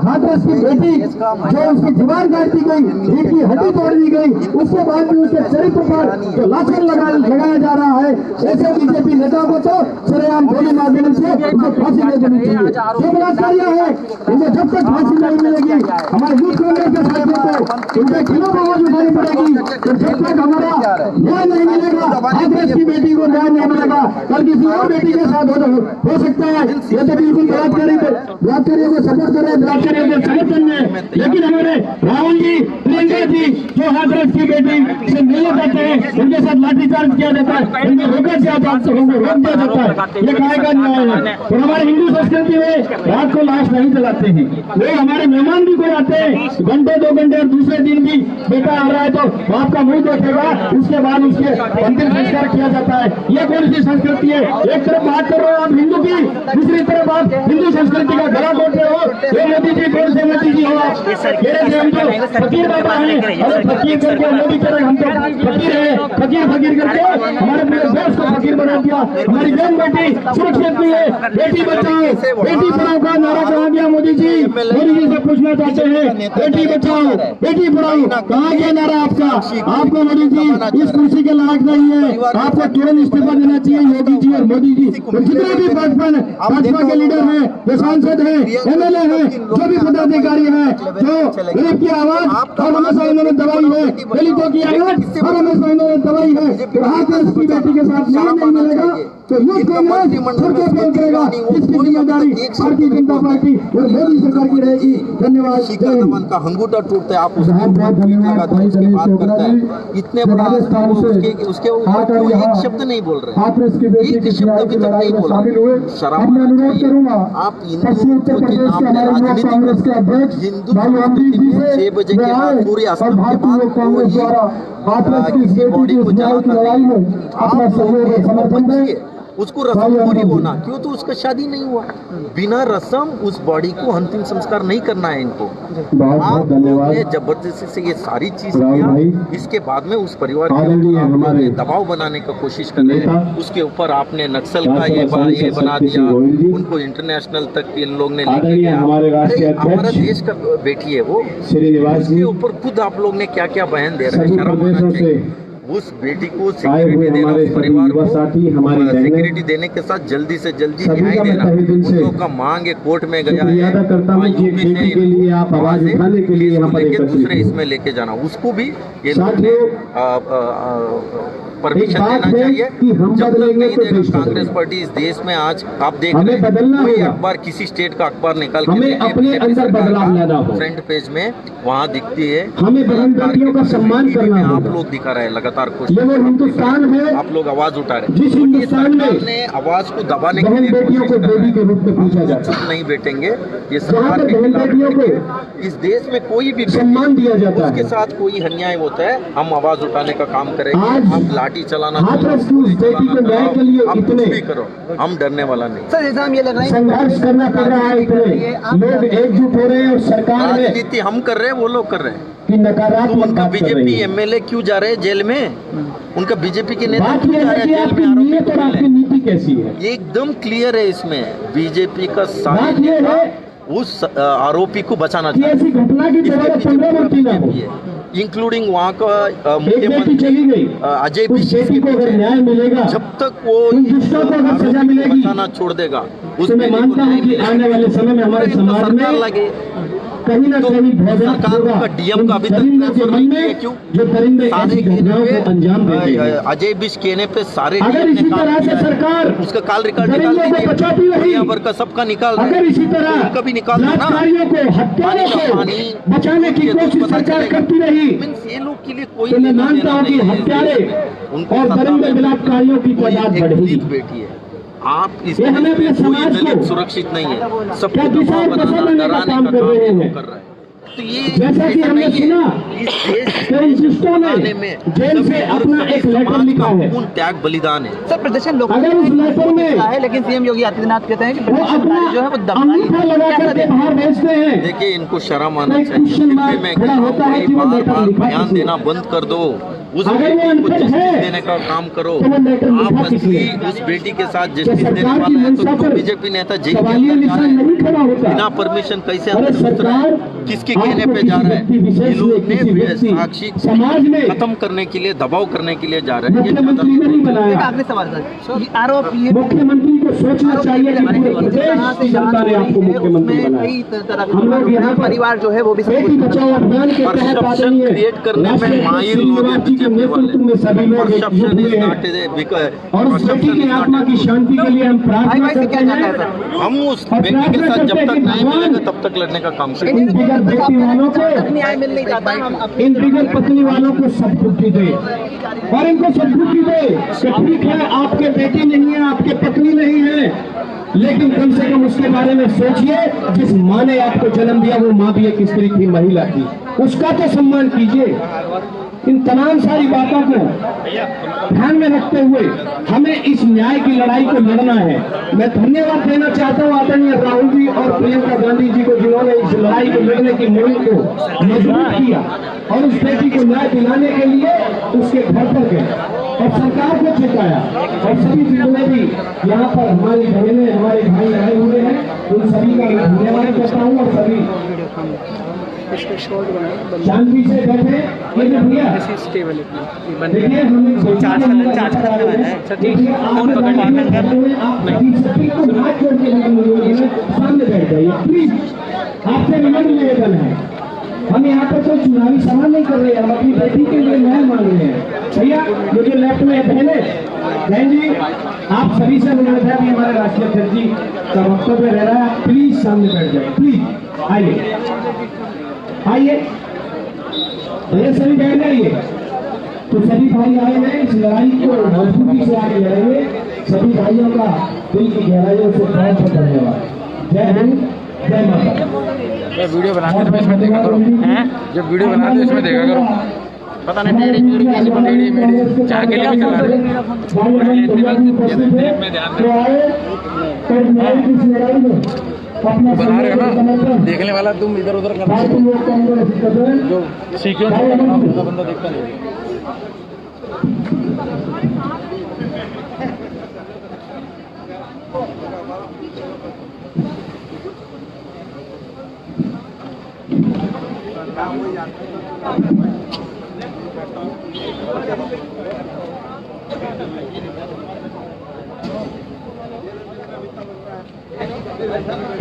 हाथरस की बेटी जो उसकी दीवार काटी गई, रीढ़ की हड्डी तोड़ दी गई, उसके बाद भी उसके चरित्र पर जो लाठियां लगाया जा रहा है, ऐसे बीजेपी नेता को तो सरेआम गोली मार देने से उनको फांसी दे देनी चाहिए। जो बलात्कारियां हैं उनको जब तक फांसी नहीं मिलेगी, हमारे यूथ कांग्रेस के साथियों को उनके खिलाफ आवाज उठानी पड़ेगी। तो जब तक हमारा न्याय नहीं मिलेगा, हाथरस की बेटी को न्याय नहीं मिलेगा, कल किसी और बेटी के साथ हो सकता है। ये तो बिल्कुल बलात्कारियों को सपोर्ट कर रहे हैं, बलात्कारियों के समर्थन में। लेकिन हमारे राहुल जी, प्रियंका जी जो हाथरस की बेटी से मिलने जाते हैं, उनके साथ लाठीचार्ज किया जाता है, उनको रोका जाता है, उनको रोक दिया जाता है। ये काय का न्याय है? और हमारे हिंदू संस्कृति में रात को लाश नहीं जलाते हैं। लोग हमारे मेहमान भी कोई आते हैं, घंटे 2 घंटे और दूसरे दिन भी बेटा आ रहा है तो बाप का मुंह देखेगा, उसके बाद उसके अंतिम संस्कार किया जाता है। यह कौन सी संस्कृति है? एक तरफ बात कर रहे हो आप हिंदू की, दूसरी तरफ आप हिंदू संस्कृति का गला घोट रहे हो। ये मोदी जी कौन से मोदी जी हो आप? मेरे से हम तो फकीर बाबा हैं, अरे फकीर करके मोदी करें, हम तो फकीर है, फकीर करके हमारे पूरे देश को फकीर बना दिया। हमारी बहन बेटी सुरक्षित भी है, बेटी बचाओ बेटी पढ़ाओ का नारा करा दिया मोदी जी। मोदी जी से पूछना चाहते हैं, बेटी बचाओ बेटी पढ़ाओ कहाँ गया नारा आपका? आपको मोदी जी इस कुर्सी के लायक नहीं है, आपको तुरंत इस्तीफा देना चाहिए योगी जी और मोदी जी और जितने भी भाजपा के लीडर हैं, जो सांसद हैं, एमएलए हैं, जो भी पदाधिकारी हैं, जो गरीब की आवाज और हमेशा उन्होंने दबाई है, दलितों की आवाज और हमेशा उन्होंने दबाई है। तो हाथरस की बेटी के साथ न्याय नहीं मिलेगा तो यूथ कांग्रेस सबको फेल करेगा। इसकी जिम्मेदारी भारतीय जनता पार्टी और मोदी सरकार की रहेगी। धन्यवाद। शिखर धवन का हंगूटा टूटता है, आप उसकी बात करता है, इतने बड़ा उसके ऊपर कोई एक शब्द नहीं बोल रहे, एक शब्द अभी तक नहीं बोल रहे। शराब आप हिंदू के नाम पे राजनीति, हिंदू 6 बजे के बाद सूर्यास्त के बाद किसी बॉडी को जलाता नहीं, आप उसको रस्म पूरी होना, क्यों? तो उसका शादी नहीं हुआ, बिना रस्म उस बॉडी को अंतिम संस्कार नहीं करना है इनको। आप ने जबरदस्ती से ये सारी चीज किया, इसके बाद में उस परिवार के ऊपर दबाव बनाने का कोशिश कर रहे हैं। उसके ऊपर आपने नक्सल का ये बना दिया, उनको इंटरनेशनल तक इन लोग ने लेके गया। हमारा देश का बेटी है वो, उसके ऊपर खुद आप लोग ने क्या क्या बयान दे रहे हैं। शर्म होना चाहिए। उस बेटी को सिक्योरिटी देना, उस परिवार को सिक्योरिटी देने के साथ जल्दी से जल्दी न्याय देना। उन लोग का मांग है, कोर्ट में गया है, दूसरे इसमें लेके जाना, उसको भी ये परमिशन देना चाहिए। जब तक नहीं देगा कांग्रेस पार्टी इस देश में, आज आप देख रहे हैं कोई अखबार, किसी स्टेट का अखबार निकाल के फ्रंट पेज में वहाँ दिखती है, हमें बहन बेटियों का सम्मान करना है। आप लोग दिखा रहे हैं लगातार कोशिश, हिंदुस्तान है, आप लोग आवाज उठा रहे हैं। जिस हिंदुस्तान में आवाज को दबाने के लिए कोशिश कर रहे हैं, चुप नहीं बैठेंगे। ये सरकार के खिलाफ इस देश में कोई भी सम्मान दिया जाता है, उसके साथ कोई अन्याय होता है, हम आवाज उठाने का काम करेंगे। हम लाठी चलाना आप कुछ भी करो, हम डरने वाला नहीं। सर जैसा हम ये लग रहा है संघर्ष करना पड़ रहा है, लोग एकजुट हो रहे हैं और सरकार राजनीति हम कर रहे हैं, वो लोग कर रहे हैं। तो उनका बीजेपी एमएलए क्यों जा रहे हैं जेल में? उनका बीजेपी के नेता क्यों जा रहे हैं जेल में? आपकी नीति कैसी है? एकदम क्लियर है इसमें, बीजेपी का सारी उस आरोपी को बचाना चाहिए। घटना की इंक्लूडिंग वहाँ का मुख्यमंत्री अजय बिशी को न्याय मिलेगा, जब तक वो आरोपी को बचाना छोड़ देगा, उसमें मानता हूँ कि आने वाले समय में हमारे समाज में लगे कहीं ना कहीं सरकार का डीएम का अभी तक क्यों सारे अंजाम अजय बिश कहने पे सारे सरकार उसका कॉल रिकॉर्ड निकाल दीजिए, का सबका निकाल उनका भी निकाल बचाने की कोशिश सरकार करती रही। ये लोग के लिए कोई मैं मानता हूँ कि हत्यारे और दरिंदे बलात्कारियों की तादाद बढ़ेगी। बेटी है आप इस ये हमें अपने देश में कोई समाज को दलित सुरक्षित नहीं है, सबको क्या दिशा और दशा देने का काम कर रहे हैं। कर रहा है। तो ये जैसा कि ऐसा हमने नहीं है। सुना इस देश कि इन दुष्टों ने बनाने में जेल से सभी अपना एक लेटर समाज लिखा का है। पूर्ण त्याग बलिदान है। सर प्रदर्शन लोग अगर उस लेटर में है, लेकिन सीएम योगी आदित्यनाथ कहते हैं कि वो प्रदर्शनकारी जो है वो अपना दंगाई अंगूठा लगा करके बाहर भेजते हैं, देखिए इनको शर्म आना एक चाहिए। क्वेश्चन फिर मार्क भी मैं खड़ा होता है कि वो बार लेटर बार लिखा बयान किसी देना बंद कर दो, उस अगर वो बेटी को अनपढ़ जस्टिस है, देने का काम करो। तो वो लेटर आप लिखा किसी असली ने। उस बेटी के साथ क्या जस्टिस देने सरकार की वाला है तो मंशा क्यों पर बीजेपी नेता जेल के सवालिया अंदर जा निशान रहे नहीं हैं? खड़ा होता। बिना परमिशन कैसे अरे अंदर घुस रहे सरकार हैं? किसके आपको कहने पे किसी जा रहे व्यक्ति हैं? विशेष ये लोग में, किसी व्यक्ति साक्षी समाज में खत्म करने के लिए, दबाव करने के लिए जा रहे हैं। ये मुख्यमंत्री ने नहीं बनाया। आखिरी सवाल सर, आरोप ये मुख्यमंत्री को सोचना चाहिए कि पूरे प्रदेश की जनता ने आपको मुख्यमंत्री बनाया। हम लोग यहाँ पर परिवार जो है वो भी बेटी बचाओ अभियान के तहत परसेप्शन आदरणीय क्रिएट करने में राष्ट्रीय माहिर अध्यक्ष लोग हैं श्रीनिवास जी के बीजेपी वाले। नेतृत्व में सभी लोग एकजुट परसेप्शन इज हुए हैं नॉट और उस बेटी की आत्मा की शांति के लिए हम प्रार्थना करते हैं। हम उस बेटी के साथ जब तक न्याय मिलेगा तब तक लड़ने का काम इन करेंगे। बिगड़ बेटी वालों को, न्याय मिल नहीं जाता, हम इन बिगड़ पत्नी वालों को सद्बुद्धि दे और इनको सद्बुद्धि दे कि ठीक है आपके बेटी नहीं है, आपके पत्नी नहीं है, लेकिन कम से कम उसके बारे में सोचिए जिस माँ ने आपको जन्म दिया वो माँ भी एक स्त्री थी, महिला थी, उसका तो सम्मान कीजिए। इन तमाम सारी बातों को ध्यान में रखते हुए हमें इस न्याय की लड़ाई को लड़ना है। मैं धन्यवाद देना चाहता हूँ आदरणीय राहुल जी और प्रियंका गांधी जी को, जिन्होंने इस लड़ाई को लड़ने की मुहिम को मजबूत किया और उस बेटी को न्याय दिलाने के लिए उसके घर पर गए और सरकार को चुकाया। और सभी जितने भी यहाँ पर हमारी बहनें, हमारे भाई आए हुए हैं, उन सभी का मैं धन्यवाद करता हूँ। और सभी शांति से बैठे ये जो भैया देखिए हमें चार्ज करना है। फोन सामने बैठ जाइए प्लीज, आपसे निवेदन निवेदन है। हम यहाँ पर कोई चुनावी सवाल नहीं कर रहे हैं, हम अपनी बेटी के लिए न्याय मांग रहे हैं। भैया ये जो लेफ्ट में बहन जी, आप सभी से अनुरोध है, अभी हमारे राष्ट्रीय अध्यक्ष जी का वक्तव्य रह रहा है, प्लीज सामने बैठ जाए, प्लीज आइए आइए भैया सभी बैठ जाइए। तो सभी भाई आए हैं इस लड़ाई को मजबूती से आगे लड़ेंगे। सभी भाइयों का दिल की गहराइयों से बहुत बहुत धन्यवाद। जय हिंद, जय माता। वीडियो बनाते तो इसमें देखा करो, जब वीडियो बनाते तो इसमें देखा करो। पता नहीं टेढ़ी मेढ़ी चाह के लिए भी चला रहे बना रहे हो ना, देखने वाला तुम इधर उधर कर जो सीक्वेंस बंदा देखता नहीं।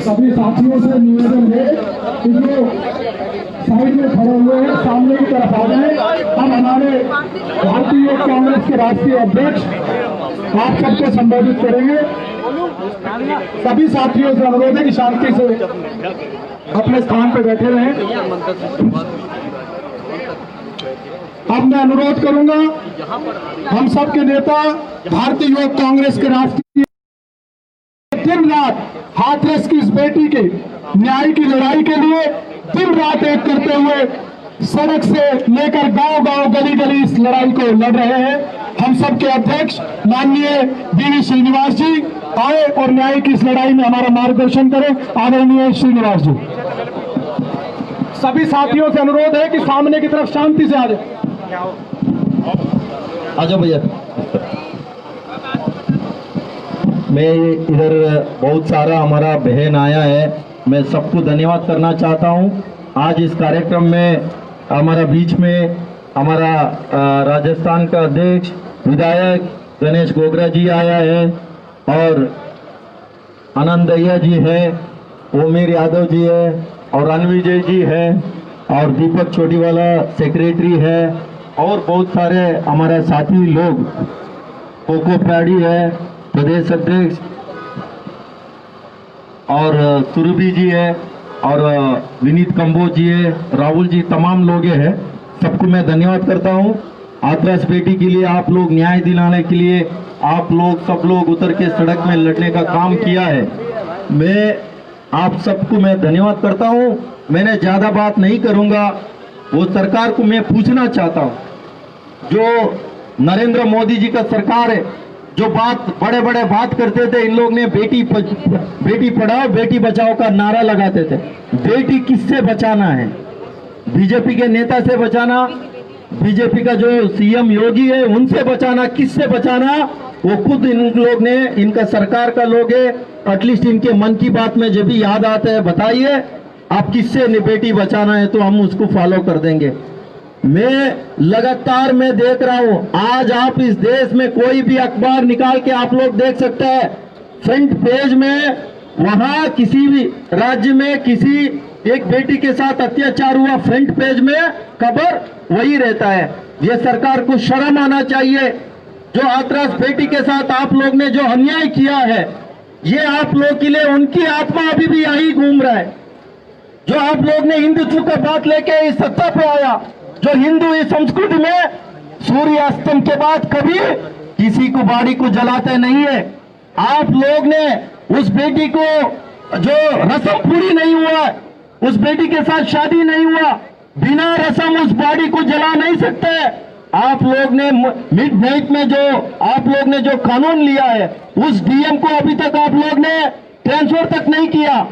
सभी साथियों से निवेदन है कि जो साइड में खड़े हुए हैं सामने की तरफ आ जाए। हम हमारे भारतीय कांग्रेस के राष्ट्रीय अध्यक्ष आप सबको संबोधित करेंगे। सभी साथियों से अनुरोध है कि शांति से अपने स्थान पर बैठे रहें। अब मैं अनुरोध करूंगा हम सब के नेता भारतीय युवक कांग्रेस के राष्ट्रीय दिन रात हाथरस की इस बेटी के न्याय की लड़ाई के लिए दिन रात एक करते हुए सड़क से लेकर गांव गांव गली गली इस लड़ाई को लड़ रहे हैं। हम सब के अध्यक्ष माननीय वी श्रीनिवास जी आए और न्याय की इस लड़ाई में हमारा मार्गदर्शन करें। आदरणीय श्रीनिवास जी, सभी साथियों से अनुरोध है कि सामने की तरफ शांति से आ जाए। आ जाओ भैया। मैं इधर बहुत सारा हमारा बहन आया है, मैं सबको धन्यवाद करना चाहता हूं। आज इस कार्यक्रम में हमारा बीच में हमारा राजस्थान का अध्यक्ष विधायक गणेश गोगरा जी आया है और आनंद दैया जी है, ओमेर यादव जी है और रणविजय जी है और दीपक छोटीवाला सेक्रेटरी है और बहुत सारे हमारे साथी लोग, कोको प्राड़ी है प्रदेश अध्यक्ष और सुरभि जी है और विनीत कंबोज जी है, राहुल जी, तमाम लोग हैं। सबको मैं धन्यवाद करता हूं। हाथरस बेटी के लिए आप लोग न्याय दिलाने के लिए आप लोग सब लोग उतर के सड़क में लड़ने का काम किया है। मैं आप सबको मैं धन्यवाद करता हूं। मैंने ज्यादा बात नहीं करूंगा। वो सरकार को मैं पूछना चाहता हूं, जो नरेंद्र मोदी जी का सरकार है, जो बड़े बड़े बात करते थे, इन लोग ने बेटी पढ़ाओ बेटी बचाओ का नारा लगाते थे। बेटी किससे बचाना है? बीजेपी के नेता से बचाना, बीजेपी का जो सीएम योगी है उनसे बचाना, किससे बचाना? वो खुद इन लोग ने, इनका सरकार का लोग है। एटलीस्ट इनके मन की बात में जब भी याद आता है बताइए आप किससे बेटी बचाना है, तो हम उसको फॉलो कर देंगे। मैं लगातार मैं देख रहा हूं, आज आप इस देश में कोई भी अखबार निकाल के आप लोग देख सकते हैं, फ्रंट पेज में वहां किसी भी राज्य में किसी एक बेटी के साथ अत्याचार हुआ, फ्रंट पेज में खबर वही रहता है। ये सरकार को शर्म आना चाहिए। जो हाथरस बेटी के साथ आप लोग ने जो अन्याय किया है, ये आप लोग के लिए उनकी आत्मा अभी भी यही घूम रहा है। जो आप लोग ने हिंदुत्व का बात लेके इस सत्ता पे आया, जो हिंदू इस संस्कृति में सूर्यास्तम के बाद कभी किसी को बाड़ी को जलाते नहीं है। आप लोग ने उस बेटी को जो रस्म पूरी नहीं हुआ, उस बेटी के साथ शादी नहीं हुआ, बिना रस्म उस बाड़ी को जला नहीं सकते। आप लोग ने मिडनाइट में जो आप लोग ने जो कानून लिया है, उस डीएम को अभी तक आप लोग ने ट्रांसफर तक नहीं किया।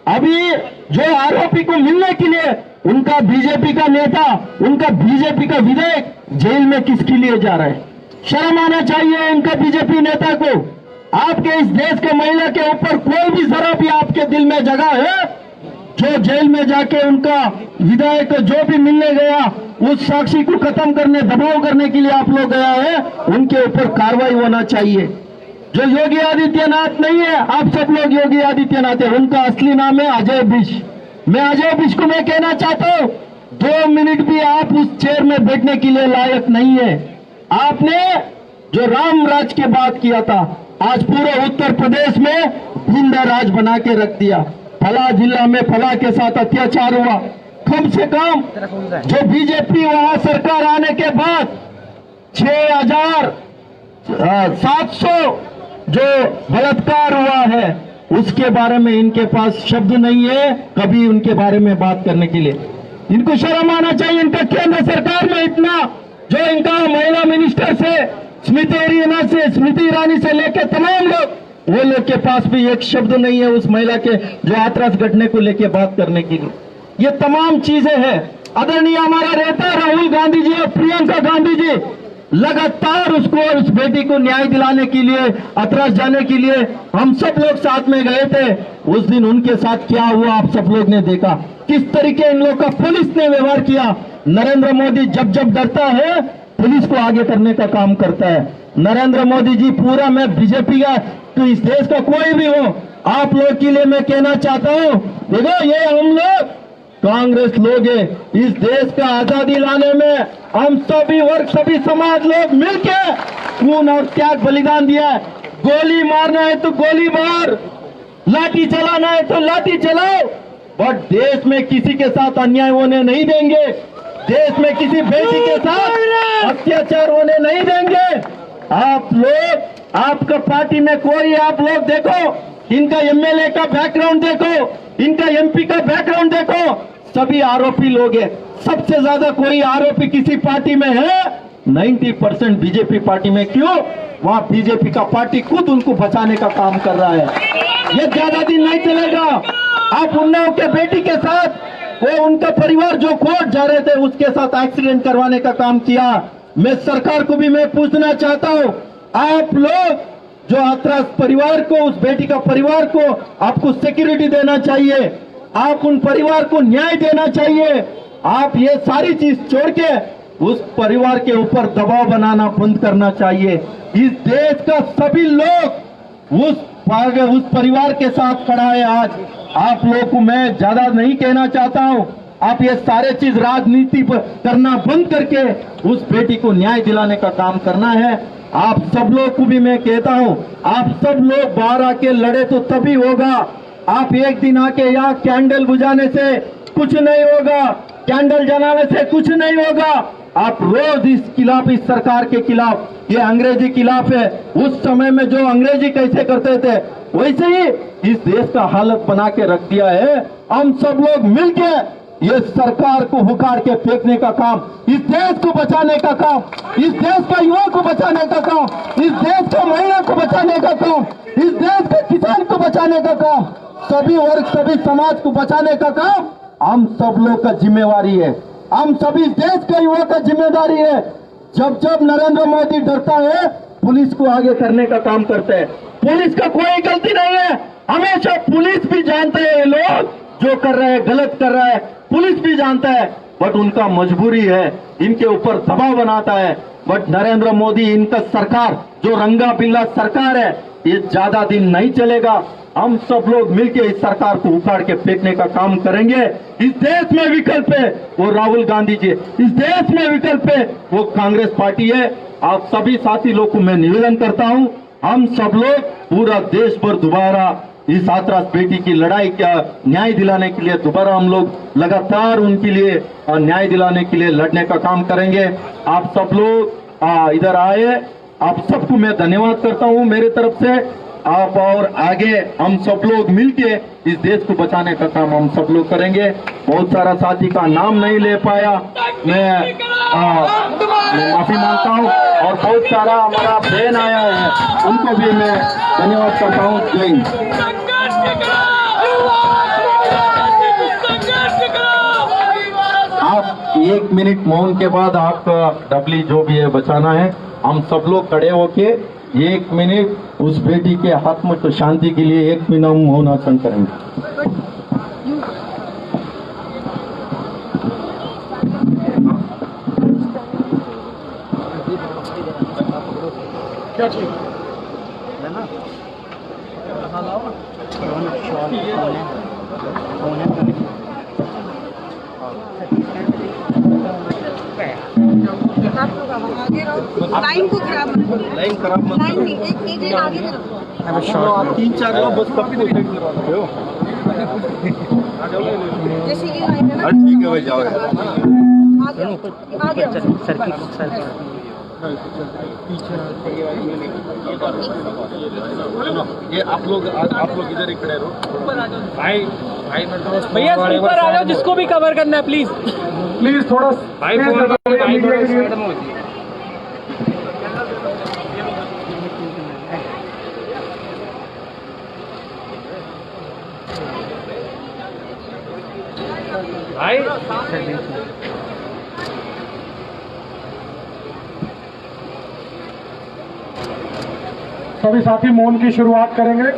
अभी जो आरोपी को मिलने के लिए उनका बीजेपी का नेता, उनका बीजेपी का विधायक जेल में किसके लिए जा रहा है? शर्म आना चाहिए इनका बीजेपी नेता को। आपके इस देश के महिला के ऊपर कोई भी जरा भी आपके दिल में जगह है? जो जेल में जाके उनका विधायक जो भी मिलने गया, उस साक्षी को खत्म करने, दबाव करने के लिए आप लोग गया है, उनके ऊपर कार्रवाई होना चाहिए। जो योगी आदित्यनाथ नहीं है, आप सब लोग योगी आदित्यनाथ है, उनका असली नाम है अजय बिश। मैं अजय बिश को मैं कहना चाहता हूं, 2 मिनट भी आप उस चेयर में बैठने के लिए लायक नहीं है। आपने जो राम राज की बात किया था, आज पूरे उत्तर प्रदेश में गुंडा राज बना के रख दिया। फला जिला में फला के साथ अत्याचार हुआ। कम से कम जो बीजेपी वहां सरकार आने के बाद 6700 जो बलात्कार हुआ है, उसके बारे में इनके पास शब्द नहीं है कभी उनके बारे में बात करने के लिए। इनको शर्म आना चाहिए। इनका केंद्र सरकार में इतना, जो इनका महिला मिनिस्टर से स्मृति ईरानी से लेकर तमाम लोग, वो लोग के पास भी एक शब्द नहीं है उस महिला के जो हाथरस घटने को लेकर बात करने के लिए। ये तमाम चीजें हैं। आदरणीय हमारा रहता राहुल गांधी जी और प्रियंका गांधी जी लगातार उसको, उस बेटी को न्याय दिलाने के लिए, हाथरस जाने के लिए हम सब लोग साथ में गए थे। उस दिन उनके साथ क्या हुआ आप सब लोग ने देखा, किस तरीके इन लोग का पुलिस ने व्यवहार किया। नरेंद्र मोदी जब जब डरता है, पुलिस को आगे करने का काम करता है। नरेंद्र मोदी जी पूरा, मैं बीजेपी का, तो इस देश का कोई भी हो, आप लोग के लिए मैं कहना चाहता हूं, देखो ये हम लोग कांग्रेस लोग हैं। इस देश का आजादी लाने में हम सभी वर्ग, सभी समाज लोग मिलकर खून और त्याग बलिदान दिया है। गोली मारना है तो गोली मार, लाठी चलाना है तो लाठी चलाओ, बट देश में किसी के साथ अन्याय होने नहीं देंगे। देश में किसी बेटी के साथ अत्याचार होने नहीं देंगे। आप लोग, आपका पार्टी में कोई, आप लोग देखो, इनका एमएलए का बैकग्राउंड देखो, इनका एमपी का बैकग्राउंड देखो, सभी आरोपी लोग हैं। सबसे ज्यादा कोई आरोपी किसी पार्टी में है? 90% बीजेपी पार्टी में। क्यों? वहां बीजेपी का पार्टी खुद उनको बचाने का काम कर रहा है। ये ज्यादा दिन नहीं चलेगा। आप उन्नाव के बेटी के साथ, वो उनका परिवार जो कोर्ट जा रहे थे, उसके साथ एक्सीडेंट करवाने का काम किया। मैं सरकार को भी मैं पूछना चाहता हूं, आप लोग जो हाथरस परिवार को, उस बेटी का परिवार को आपको सिक्योरिटी देना चाहिए, आप उन परिवार को न्याय देना चाहिए। आप ये सारी चीज छोड़ के उस परिवार के ऊपर दबाव बनाना बंद करना चाहिए। इस देश का सभी लोग उस परिवार के साथ खड़ा है। आज आप लोग को मैं ज्यादा नहीं कहना चाहता हूं, आप ये सारे चीज राजनीति पर करना बंद करके उस बेटी को न्याय दिलाने का काम करना है। आप सब लोग को भी मैं कहता हूं, आप सब लोग बाहर आके लड़े तो तभी होगा। आप एक दिन आके यहाँ कैंडल बुझाने से कुछ नहीं होगा, कैंडल जलाने से कुछ नहीं होगा। आप रोज इस खिलाफ, इस सरकार के खिलाफ, ये अंग्रेजी खिलाफ है। उस समय में जो अंग्रेजी कैसे करते थे वैसे ही इस देश का हालत बना के रख दिया है। हम सब लोग मिलके ये सरकार को उखाड़ के फेंकने का काम, इस देश को बचाने का काम, इस देश का युवा को बचाने का काम, इस देश का महिला को बचाने का काम, इस देश के किसान को बचाने का काम, सभी वर्ग, सभी समाज को बचाने का काम हम सब लोग का जिम्मेवारी है। हम सभी देश के युवा का जिम्मेदारी है। जब जब नरेंद्र मोदी डरता है, पुलिस को आगे करने का काम करते हैं। पुलिस का कोई गलती नहीं है। हमेशा पुलिस भी जानते हैं ये लोग जो कर रहे हैं गलत कर रहा है, पुलिस भी जानता है, बट उनका मजबूरी है, इनके ऊपर दबाव बनाता है। बट नरेंद्र मोदी, इनका सरकार जो रंगा बिल्ला सरकार है, ये ज्यादा दिन नहीं चलेगा। हम सब लोग मिलकर इस सरकार को उखाड़ के फेंकने का काम करेंगे। इस देश में विकल्प है वो राहुल गांधी जी, इस देश में विकल्प है वो कांग्रेस पार्टी है। आप सभी साथी लोग को मैं निवेदन करता हूं, हम सब लोग पूरा देश भर दोबारा इस हाथरस बेटी की लड़ाई का न्याय दिलाने के लिए दोबारा हम लोग लगातार उनके लिए न्याय दिलाने के लिए लड़ने का काम करेंगे। आप सब लोग इधर आए, आप सबको मैं धन्यवाद करता हूं मेरे तरफ से। आप और आगे हम सब लोग मिलके इस देश को बचाने का काम हम सब लोग करेंगे। बहुत सारा साथी का नाम नहीं ले पाया, मैं माफी मांगता हूं। और बहुत सारा हमारा बहन आया है, उनको भी मैं धन्यवाद करता हूं। जय हिंद। आप 1 मिनट मौन के बाद आपका डबली जो भी है बचाना है। हम सब लोग खड़े होके 1 मिनट उस बेटी के आत्मा को शांति के लिए 1 मिनट मौन आसन करेंगे। लाइन को खराब लाइन खराब मत लाइन नहीं, एक आगे में रखो। आप 3-4 लोग बस सबको उठा करवाते हो। जैसे ये लाइन है ना, ठीक है भाई, जाओ ये आप लोग इधर ही खड़े रहो। भाई भैया ऊपर आ जाओ, जिसको भी कवर करना है प्लीज थोड़ा भाई सभी साथी मौन की शुरुआत करेंगे।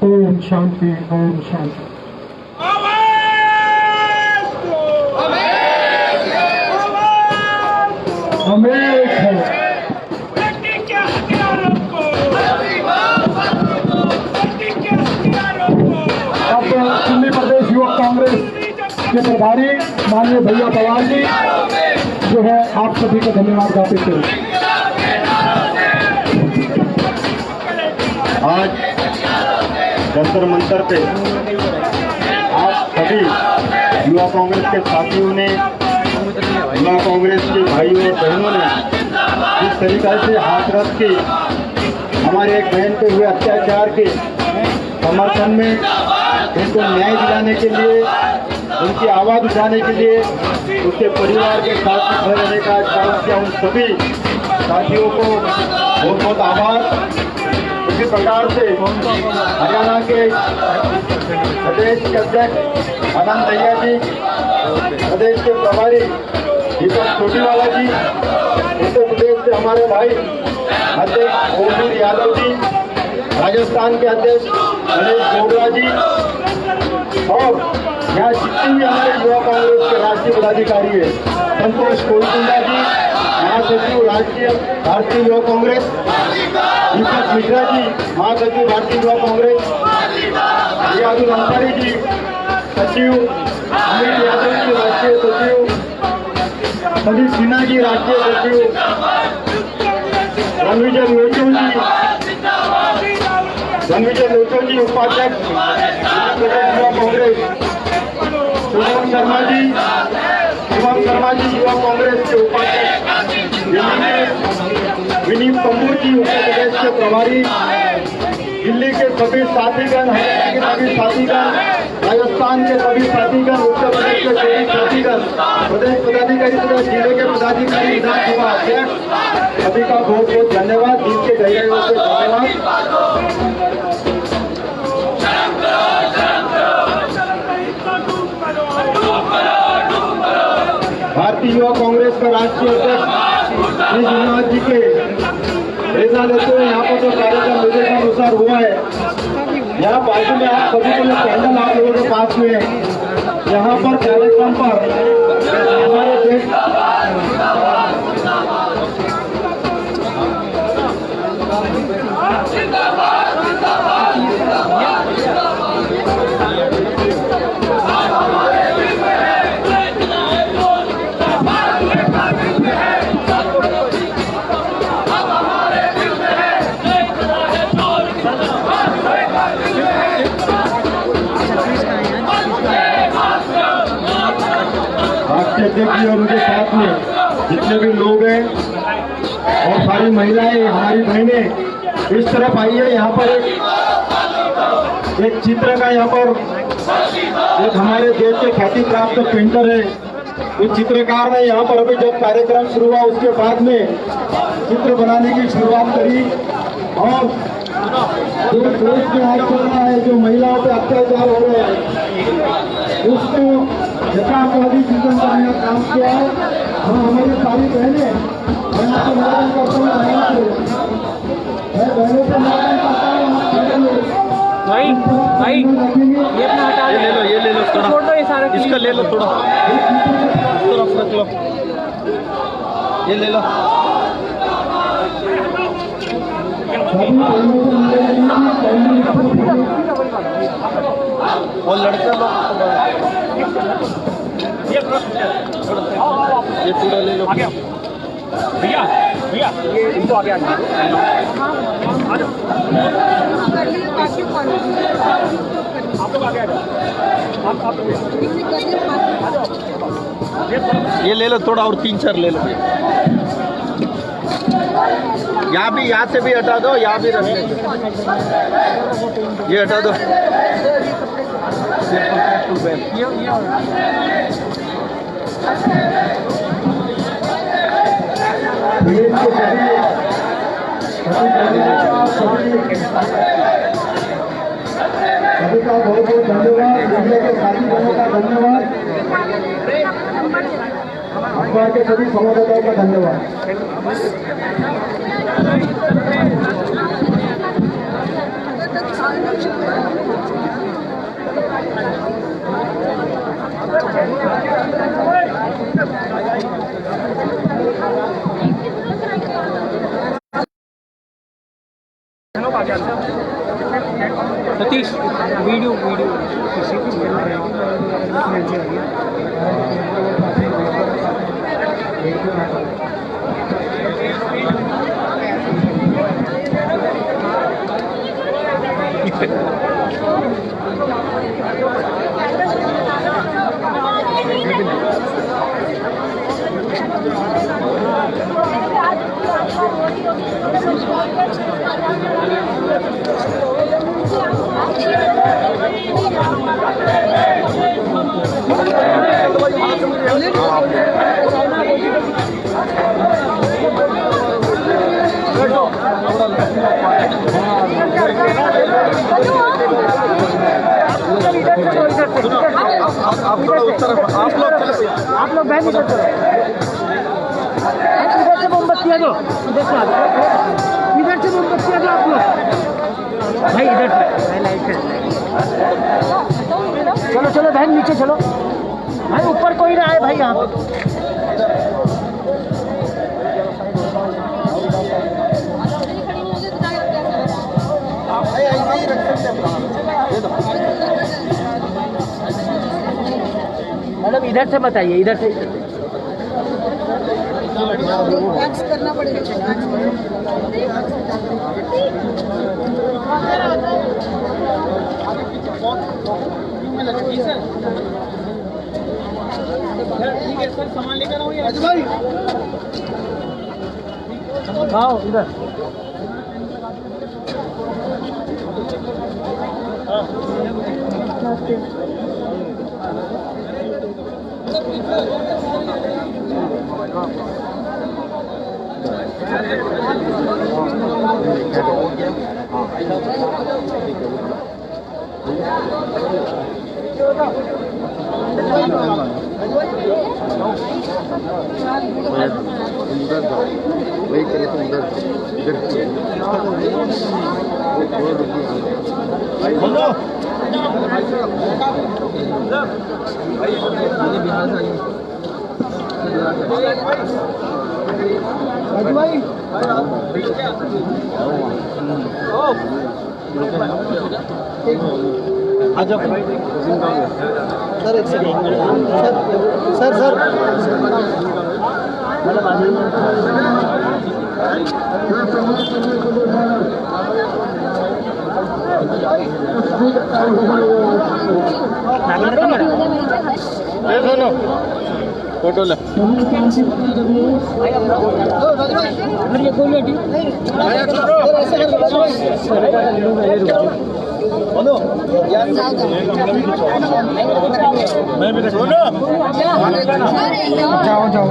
ओम शांति, ओम शांति। हम एक हैं। अब दिल्ली प्रदेश युवक कांग्रेस के प्रभारी माननीय भैया पवार जी जो है आप सभी को धन्यवाद ज्ञापित करें। आज जंतर मंतर पे आप सभी युवा कांग्रेस के साथियों ने, युवा कांग्रेस के भाइयों और बहनों ने इस तरीका से हाथरस के हमारे एक बहन पे हुए अत्याचार के समर्थन में उनको न्याय दिलाने के लिए, उनकी आवाज़ उठाने के लिए उसके परिवार के साथ खड़े रहने का काम किया। उन सभी साथियों को बहुत बहुत आभार। इसी प्रकार से हरियाणा के प्रदेश के अध्यक्ष आनंद दहिया जी, प्रदेश के प्रभारी दीपक छोटीवाला जी, उत्तर प्रदेश से हमारे भाई अध्यक्ष ओमवीर यादव जी, राजस्थान के अध्यक्ष गणेश गोगरा जी और यहाँ जितने भी हमारे युवा कांग्रेस के राष्ट्रीय पदाधिकारी है, संतोष कोलकुंडा जी, महासचिव राष्ट्रीय भारतीय युवा कांग्रेस, दीपक मिश्रा जी, महासचिव भारतीय युवा कांग्रेस, यादव अंसारी जी, सचिव अमित यादव जी, राष्ट्रीय सचिव, संदीप सिन्हा जी, राष्ट्रीय सचिव, रणविजय लोचो जी, उपाध्यक्ष प्रदेश युवा कांग्रेस, शुभम शर्मा जी, युवा कांग्रेस के उपाध्यक्ष, विनीत कपूर जी, उत्तर प्रदेश के प्रभारी, दिल्ली के सभी साथीगण, हरियाणा के सभी साथीगण, राजस्थान के सभी साथीगण, उत्तर प्रदेश के सभी साथीगण, प्रदेश पदाधिकारी तथा जिले के पदाधिकारी, विधानसभा अध्यक्ष, सभी का बहुत बहुत धन्यवाद। दिल के गहराइयों से धन्यवाद। भारतीय युवा कांग्रेस का राष्ट्रीय अध्यक्ष श्री जगन्नाथ जी के प्रेरणा लेते हुए यहाँ पर जो कार्यक्रम निर्देशानुसार हुआ है, यहाँ बाजू में आप सभी को पैनल आप लोगों के पास में यहाँ पर कार्यक्रम पर हमारे देश अध्यक्ष जी और उनके साथ में जितने भी लोग हैं और सारी महिलाएं, हमारी बहनें इस तरफ आइए। यहाँ पर एक चित्र का यहाँ पर एक हमारे देश के ख्याति प्राप्त पेंटर है, उस चित्रकार ने यहाँ पर अभी जब कार्यक्रम शुरू हुआ उसके बाद में चित्र बनाने की शुरुआत करी। और जो देश में आज चल रहा है, जो महिलाओं पे अत्याचार हो रहे हैं, उसको यथार्थवादी चिंतन करने का काम किया है। और हमारी सारी बहनें, मैं आपको निवेदन करता हूँ, मैं बहनों से निवेदन करता हूँ, भाई ये अपना हटा ले लो, ये ले लो थोड़ा, छोड़ो ये सारा, इसका ले लो थोड़ा, तरफ रख लो, ये ले लो। और लड़का लोग ये पूरा ले लो भैया, भैया इनको आगे आगे आप लोग आगे आ जाओ, आप ये ले लो थोड़ा, और 3-4 ले लो। यहाँ भी, यहाँ से भी हटा दो, यहाँ भी रख लो, ये हटा दो। सभी का बहुत बहुत धन्यवाद, मीडिया के साथी बहनों का धन्यवाद, अखबार के सभी संवाददाताओं का धन्यवाद। सतीश वीडियो किसी की मिल आप लोग बहन इधर चलो, इधर से मोमबत्तियाँ दो, इधर से इधर से मोमबत्तियाँ दो आप लोग भाई, इधर से लाइट से चलो चलो बहन नीचे चलो भाई, ऊपर कोई ना आए भाई यहाँ मैडम, इधर से बताइए, इधर से टैक्स करना पड़ेगा। ठीक है सर, सामान लेकर आओ भाई, आओ इधर। वही करे तो इधर सर एक सेकंड सर सर फोटो ले जाओ जाओ जाओ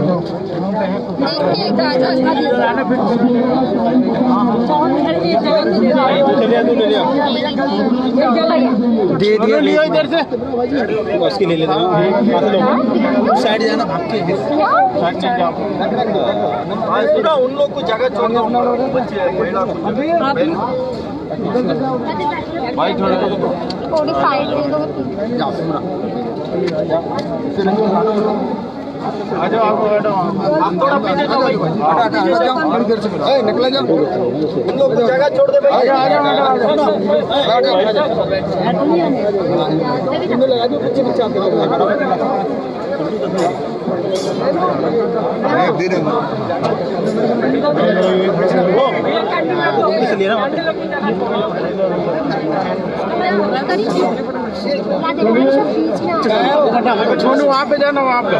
दे दिया लिया इधर से उसके ले लेते हैं साइड जाना भाग के सुना उन लोग को जगह छोड़ना भाई थोड़ा थोड़ी साइड दे दो। आ जाओ, आपको बैठो, आप थोड़ा पीछे जाओ भाई, निकला जाओ, उन लोग को जगह छोड़ दे भाई। आ जाओ छोड़ो, वहाँ पे जाना, वहाँ पे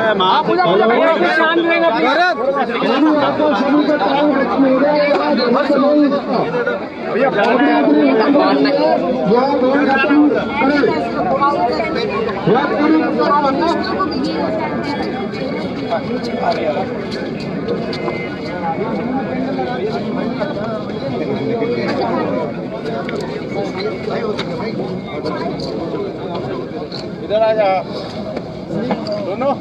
इधर आ जा दोनों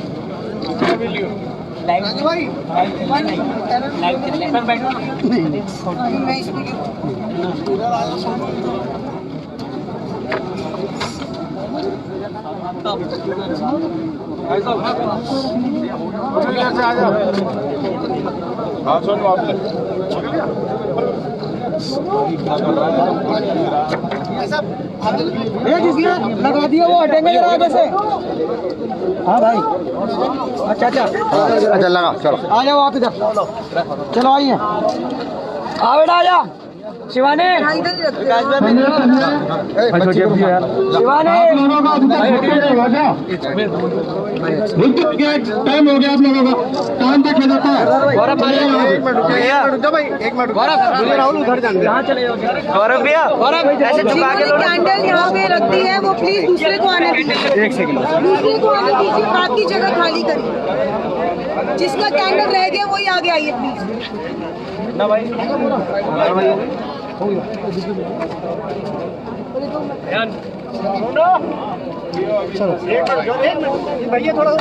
आ जा। हाँ सुन लगा दिया वो हटेंगे जरा आगे से। हाँ भाई, अच्छा अच्छा अच्छा लगा, चलो आ जाओ आप इधर, चलो आइए, आ बेटा आ जा शिवानी, शिवानी टाइम हो गया आप लोगों का, काम देखा जाता है। गौरव भाई एक मिनट गौरव राहुल उधर जाने कहाँ चले जाओ गौरव भैया गौरव ऐसे झुका के कैंडल यहाँ पे रख दी है वो प्लीज दूसरे को आने दीजिए। एक सेकंड दूसरे को आने दीजिए, बाकी जगह खाली करिए। जिसका कैंडल रह गया वही आगे आइए प्लीज। ना भाई भैया थोड़ा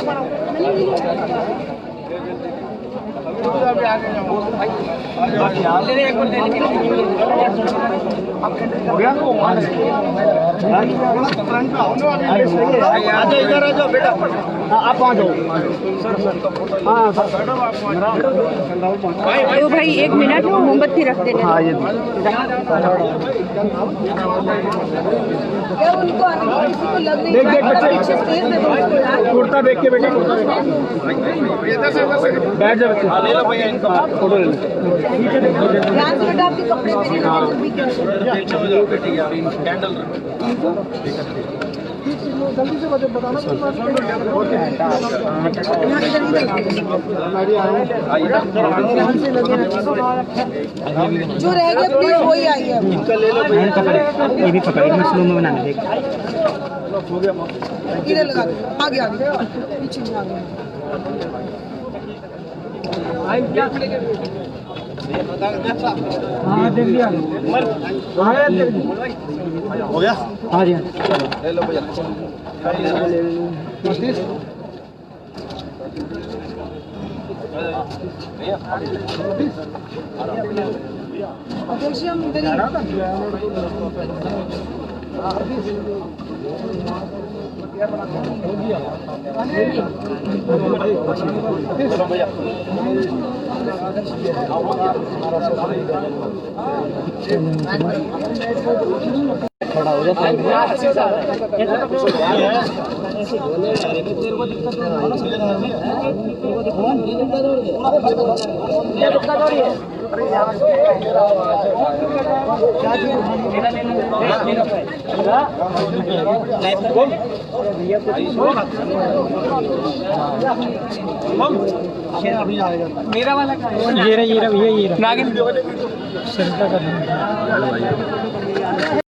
इधर आ जाओ बेटा आप आ जाओ तो भाई 1 मिनट मोमबत्ती रख देना। हाँ ये क्या उनको आने किसी को लग नहीं देख रहा है? बच्चे पीछे स्टेज में दो उसको यार। कुर्ता देख के बेटा कुर्ता बैठ जा बच्चे ले लो भैया इनका फोटो ले लो ध्यान से बेटा आपके कपड़े मेरी नजर भी कैंडल जल्दी से बताना जो रह गया प्लीज वही आइए। ये भी पकड़े स्लो में बनाने देख इधर लगा दो, आगे आगे पीछे में आगे। हाँ देख लिया हो गया हाँ जी ले लो भैया अध्यक्ष हम इधर खड़ा हो जा मेरा वाला ये रहा नागिन